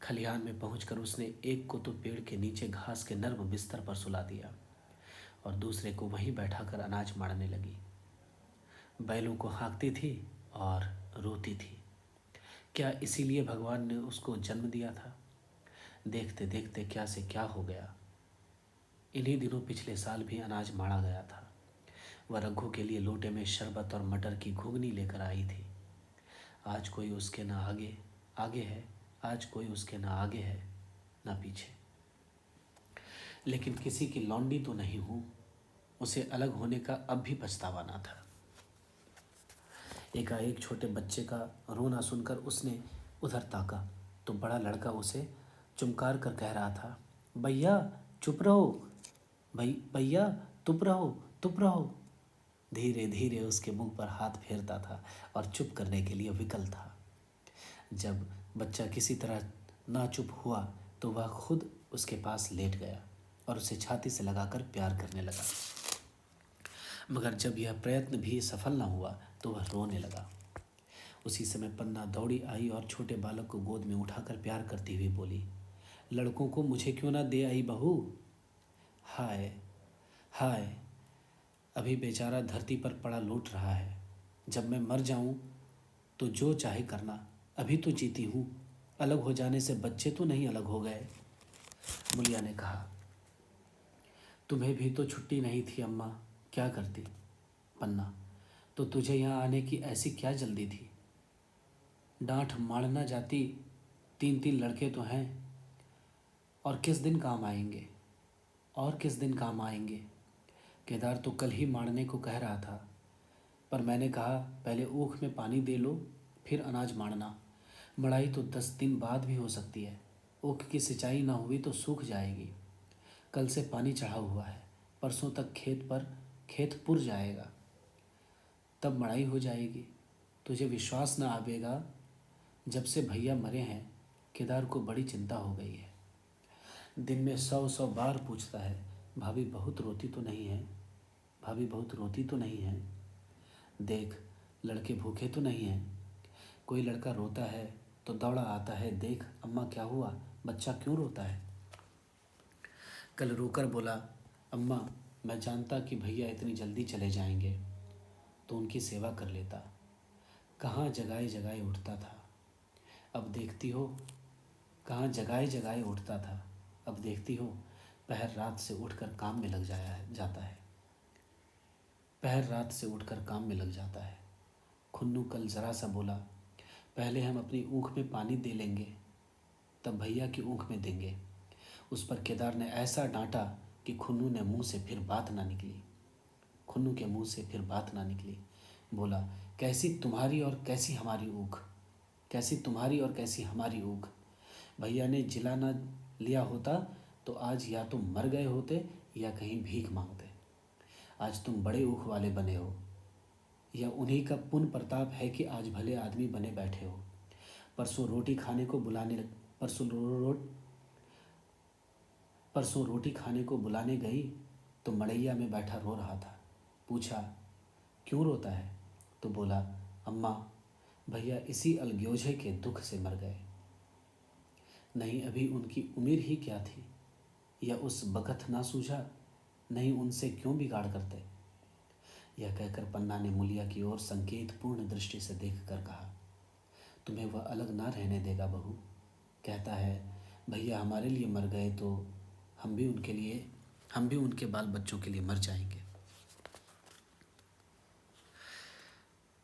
खलिहान में पहुंचकर उसने एक को तो पेड़ के नीचे घास के नर्म बिस्तर पर सुला दिया और दूसरे को वहीं बैठाकर अनाज मांडने लगी। बैलों को हाँकती थी और रोती थी। क्या इसीलिए भगवान ने उसको जन्म दिया था। देखते देखते क्या से क्या हो गया। इन्हीं दिनों पिछले साल भी अनाज माड़ा गया था। वह रघु के लिए लोटे में शरबत और मटर की घुगनी लेकर आई थी। आज कोई उसके ना आगे है, आज कोई उसके ना आगे है ना पीछे। लेकिन किसी की लौंडी तो नहीं हूं। उसे अलग होने का अब भी पछतावा ना था। एकाएक छोटे बच्चे का रोना सुनकर उसने उधर ताका तो बड़ा लड़का उसे चुमकार कर कह रहा था, भैया चुप रहो, भैया चुप रहो। धीरे धीरे उसके मुंह पर हाथ फेरता था और चुप करने के लिए विकल था। जब बच्चा किसी तरह ना चुप हुआ तो वह खुद उसके पास लेट गया और उसे छाती से लगाकर प्यार करने लगा। मगर जब यह प्रयत्न भी सफल न हुआ तो वह रोने लगा। उसी समय पन्ना दौड़ी आई और छोटे बालक को गोद में उठाकर प्यार करती हुई बोली, लड़कों को मुझे क्यों ना दे आई बहू। हाय हाय, अभी बेचारा धरती पर पड़ा लूट रहा है। जब मैं मर जाऊं तो जो चाहे करना, अभी तो जीती हूँ। अलग हो जाने से बच्चे तो नहीं अलग हो गए। मुलिया ने कहा, तुम्हें भी तो छुट्टी नहीं थी अम्मा, क्या करती। पन्ना, तो तुझे यहाँ आने की ऐसी क्या जल्दी थी। डांठ मारना जाती, 3 3 लड़के तो हैं, और किस दिन काम आएंगे, और किस दिन काम आएंगे। केदार तो कल ही मारने को कह रहा था, पर मैंने कहा पहले ऊख में पानी दे लो, फिर अनाज मारना। मड़ाई तो 10 दिन बाद भी हो सकती है। ऊख की सिंचाई ना हुई तो सूख जाएगी। कल से पानी चढ़ा हुआ है, परसों तक खेत पुर जाएगा, तब मड़ाई हो जाएगी। तुझे विश्वास न आवेगा, जब से भैया मरे हैं केदार को बड़ी चिंता हो गई है। दिन में 100 बार पूछता है, भाभी बहुत रोती तो नहीं है, भाभी बहुत रोती तो नहीं है। देख, लड़के भूखे तो नहीं हैं। कोई लड़का रोता है तो दौड़ा आता है, देख अम्मा क्या हुआ, बच्चा क्यों रोता है। कल रोकर बोला, अम्मा मैं जानता कि भैया इतनी जल्दी चले जाएंगे तो उनकी सेवा कर लेता। कहाँ जगाए जगाए उठता था, अब देखती हो। कहाँ जगाए जगाए उठता था, अब देखती हो पहर रात से उठकर काम में लग जाता है। पहर रात से उठकर काम में लग जाता है। खुन्नू कल ज़रा सा बोला, पहले हम अपनी ऊँख में पानी दे लेंगे, तब भैया की ऊँख में देंगे। उस पर केदार ने ऐसा डांटा कि खुन्नू ने मुंह से फिर बात ना निकली। खुन्नू के मुंह से फिर बात ना निकली। बोला, कैसी तुम्हारी और कैसी हमारी ऊँख, कैसी तुम्हारी और कैसी हमारी ऊँख। भैया ने जिला ना लिया होता तो आज या तुम मर गए होते या कहीं भीख मांगते। आज तुम बड़े ऊँख वाले बने हो, या उन्हीं का पुण्य प्रताप है कि आज भले आदमी बने बैठे हो। परसों रोटी खाने को बुलाने गई तो मड़ैया में बैठा रो रहा था। पूछा, क्यों रोता है, तो बोला, अम्मा भैया इसी अलग्योजे के दुख से मर गए। नहीं अभी उनकी उम्र ही क्या थी, या उस बखत ना सूझा, नहीं उनसे क्यों बिगाड़ करते। यह कहकर पन्ना ने मुलिया की ओर संकेतपूर्ण दृष्टि से देखकर कहा, तुम्हें वह अलग ना रहने देगा बहू। कहता है भैया हमारे लिए मर गए तो हम भी उनके बाल बच्चों के लिए मर जाएंगे।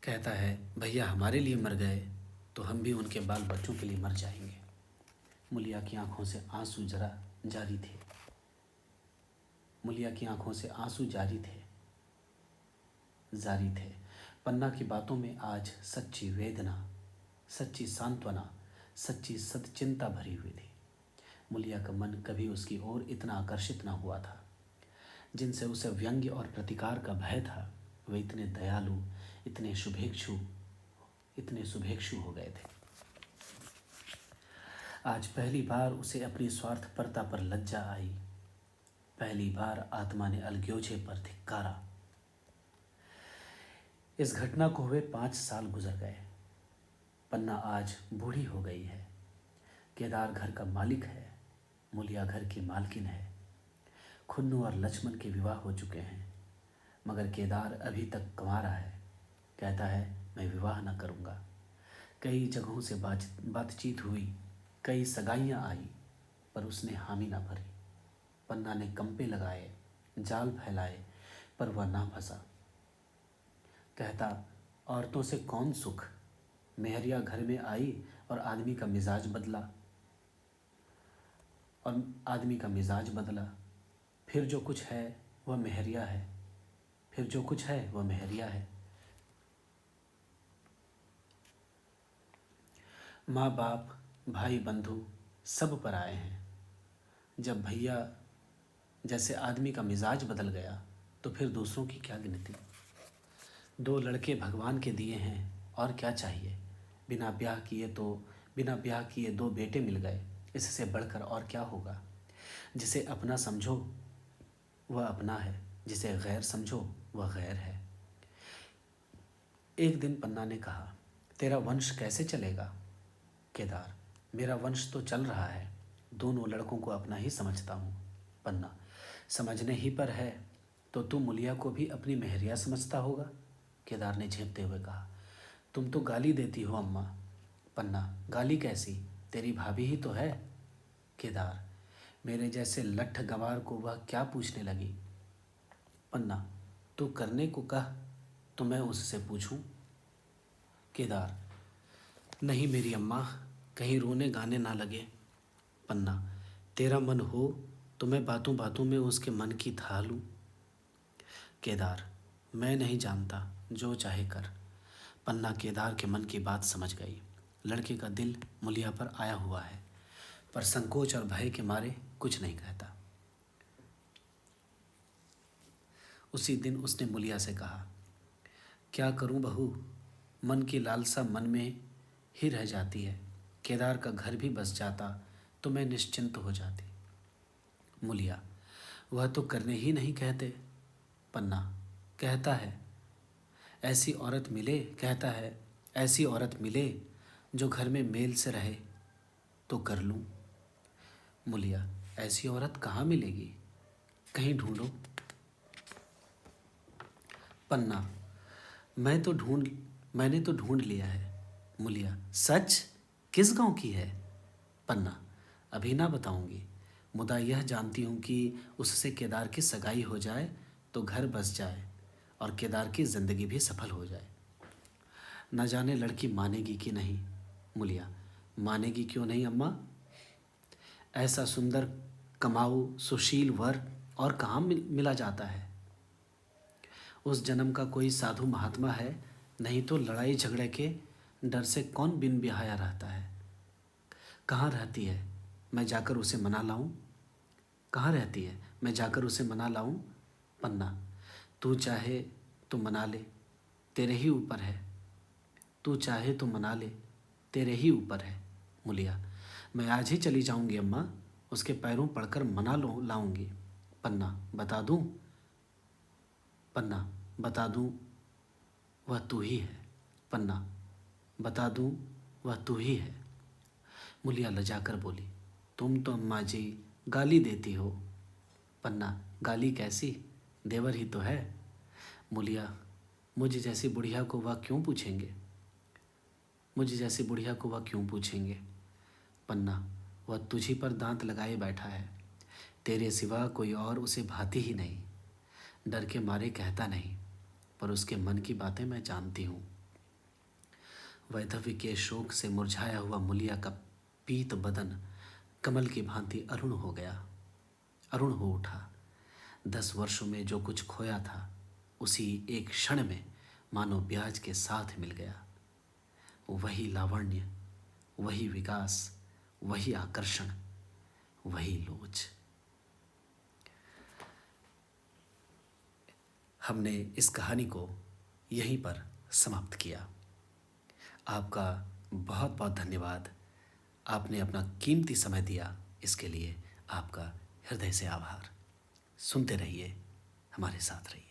कहता है भैया हमारे लिए मर गए तो हम भी उनके बाल बच्चों के लिए मर जाएंगे। मुलिया की आंखों से आंसू जारी थे। पन्ना की बातों में आज सच्ची वेदना, सच्ची सांत्वना, सच्ची सदचिंता भरी हुई थी। मुलिया का मन कभी उसकी ओर इतना आकर्षित न हुआ था। जिनसे उसे व्यंग्य और प्रतिकार का भय था, वे इतने दयालु, इतने शुभेक्षु हो गए थे। आज पहली बार उसे अपनी स्वार्थपरता पर लज्जा आई। पहली बार आत्मा ने अलग्योजे पर धिक्कारा। इस घटना को हुए 5 साल गुजर गए। पन्ना आज बूढ़ी हो गई है। केदार घर का मालिक है, मुलिया घर की मालकिन है। खुन्नू और लक्ष्मण के विवाह हो चुके हैं, मगर केदार अभी तक कंवारा है। कहता है मैं विवाह न करूँगा। कई जगहों से बातचीत हुई, कई सगाइयाँ आई, पर उसने हामी ना भरी। पन्ना ने कंपे लगाए, जाल फैलाए, पर वह ना फंसा। कहता औरतों से कौन सुख, मेहरिया घर में आई और आदमी का मिजाज बदला। फिर जो कुछ है वह मेहरिया है। माँ बाप, भाई बंधु सब पर आए हैं। जब भैया जैसे आदमी का मिजाज बदल गया तो फिर दूसरों की क्या गिनती। 2 लड़के भगवान के दिए हैं, और क्या चाहिए। बिना ब्याह किए 2 बेटे मिल गए, इससे बढ़कर और क्या होगा। जिसे अपना समझो वह अपना है, जिसे गैर समझो वह गैर है। एक दिन पन्ना ने कहा, तेरा वंश कैसे चलेगा। केदार, मेरा वंश तो चल रहा है। दोनों लड़कों को अपना ही समझता हूँ। पन्ना, समझने ही पर है तो तू मुलिया को भी अपनी मेहरिया समझता होगा। केदार ने झेपते हुए कहा। तुम तो गाली देती हो अम्मा। पन्ना, गाली कैसी, तेरी भाभी ही तो है। केदार, मेरे जैसे लट्ठ गंवार को वह क्या पूछने लगी। पन्ना, तू करने को कह तो मैं उससे पूछूं। केदार, नहीं मेरी अम्मा, कहीं रोने गाने ना लगे। पन्ना, तेरा मन हो तो मैं बातों बातों में उसके मन की था लूं। केदार, मैं नहीं जानता, जो चाहे कर। पन्ना केदार के मन की बात समझ गई। लड़के का दिल मुलिया पर आया हुआ है, पर संकोच और भय के मारे कुछ नहीं कहता। उसी दिन उसने मुलिया से कहा, क्या करूं बहू, मन की लालसा मन में ही रह जाती है। केदार का घर भी बस जाता तो मैं निश्चिंत हो जाती। मुलिया, वह तो करने ही नहीं कहते। पन्ना, कहता है ऐसी औरत मिले, कहता है ऐसी औरत मिले जो घर में मेल से रहे तो कर लूं। मुलिया, ऐसी औरत कहाँ मिलेगी, कहीं ढूंढो। पन्ना, मैंने तो ढूंढ लिया है। मुलिया, सच, किस गांव की है। पन्ना, अभी ना बताऊंगी, मुदा यह जानती हूँ कि उससे केदार की सगाई हो जाए तो घर बस जाए और केदार की जिंदगी भी सफल हो जाए। न जाने लड़की मानेगी कि नहीं। मुलिया, मानेगी क्यों नहीं अम्मा, ऐसा सुंदर कमाऊ सुशील वर और कहाँ मिला जाता है। उस जन्म का कोई साधु महात्मा है, नहीं तो लड़ाई झगड़े के डर से कौन बिन ब्याया रहता है। कहाँ रहती है, मैं जाकर उसे मना लाऊं। कहाँ रहती है, मैं जाकर उसे मना लाऊं। पन्ना, तू चाहे तो मना ले, तेरे ही ऊपर है। तू चाहे तो मना ले, तेरे ही ऊपर है। मुलिया, मैं आज ही चली जाऊंगी अम्मा, उसके पैरों पड़कर मना लाऊंगी। पन्ना, बता दूं। पन्ना, बता दूं वह तू ही है। पन्ना, बता दूं वह तू ही है। मुलिया लजाकर बोली, तुम तो अम्मा जी गाली देती हो। पन्ना, गाली कैसी, देवर ही तो है। मुलिया, मुझे जैसी बुढ़िया को वह क्यों पूछेंगे, मुझे जैसी बुढ़िया को वह क्यों पूछेंगे। पन्ना, वह तुझी पर दांत लगाए बैठा है, तेरे सिवा कोई और उसे भाती ही नहीं। डर के मारे कहता नहीं, पर उसके मन की बातें मैं जानती हूँ। वैधव्य के शोक से मुरझाया हुआ मुलिया का पीत बदन कमल की भांति अरुण हो गया, अरुण हो उठा। 10 वर्षों में जो कुछ खोया था उसी एक क्षण में मानो ब्याज के साथ मिल गया। वही लावण्य, वही विकास, वही आकर्षण, वही लोच। हमने इस कहानी को यहीं पर समाप्त किया। आपका बहुत बहुत धन्यवाद। आपने अपना कीमती समय दिया, इसके लिए आपका हृदय से आभार। सुनते रहिए, हमारे साथ रहिए।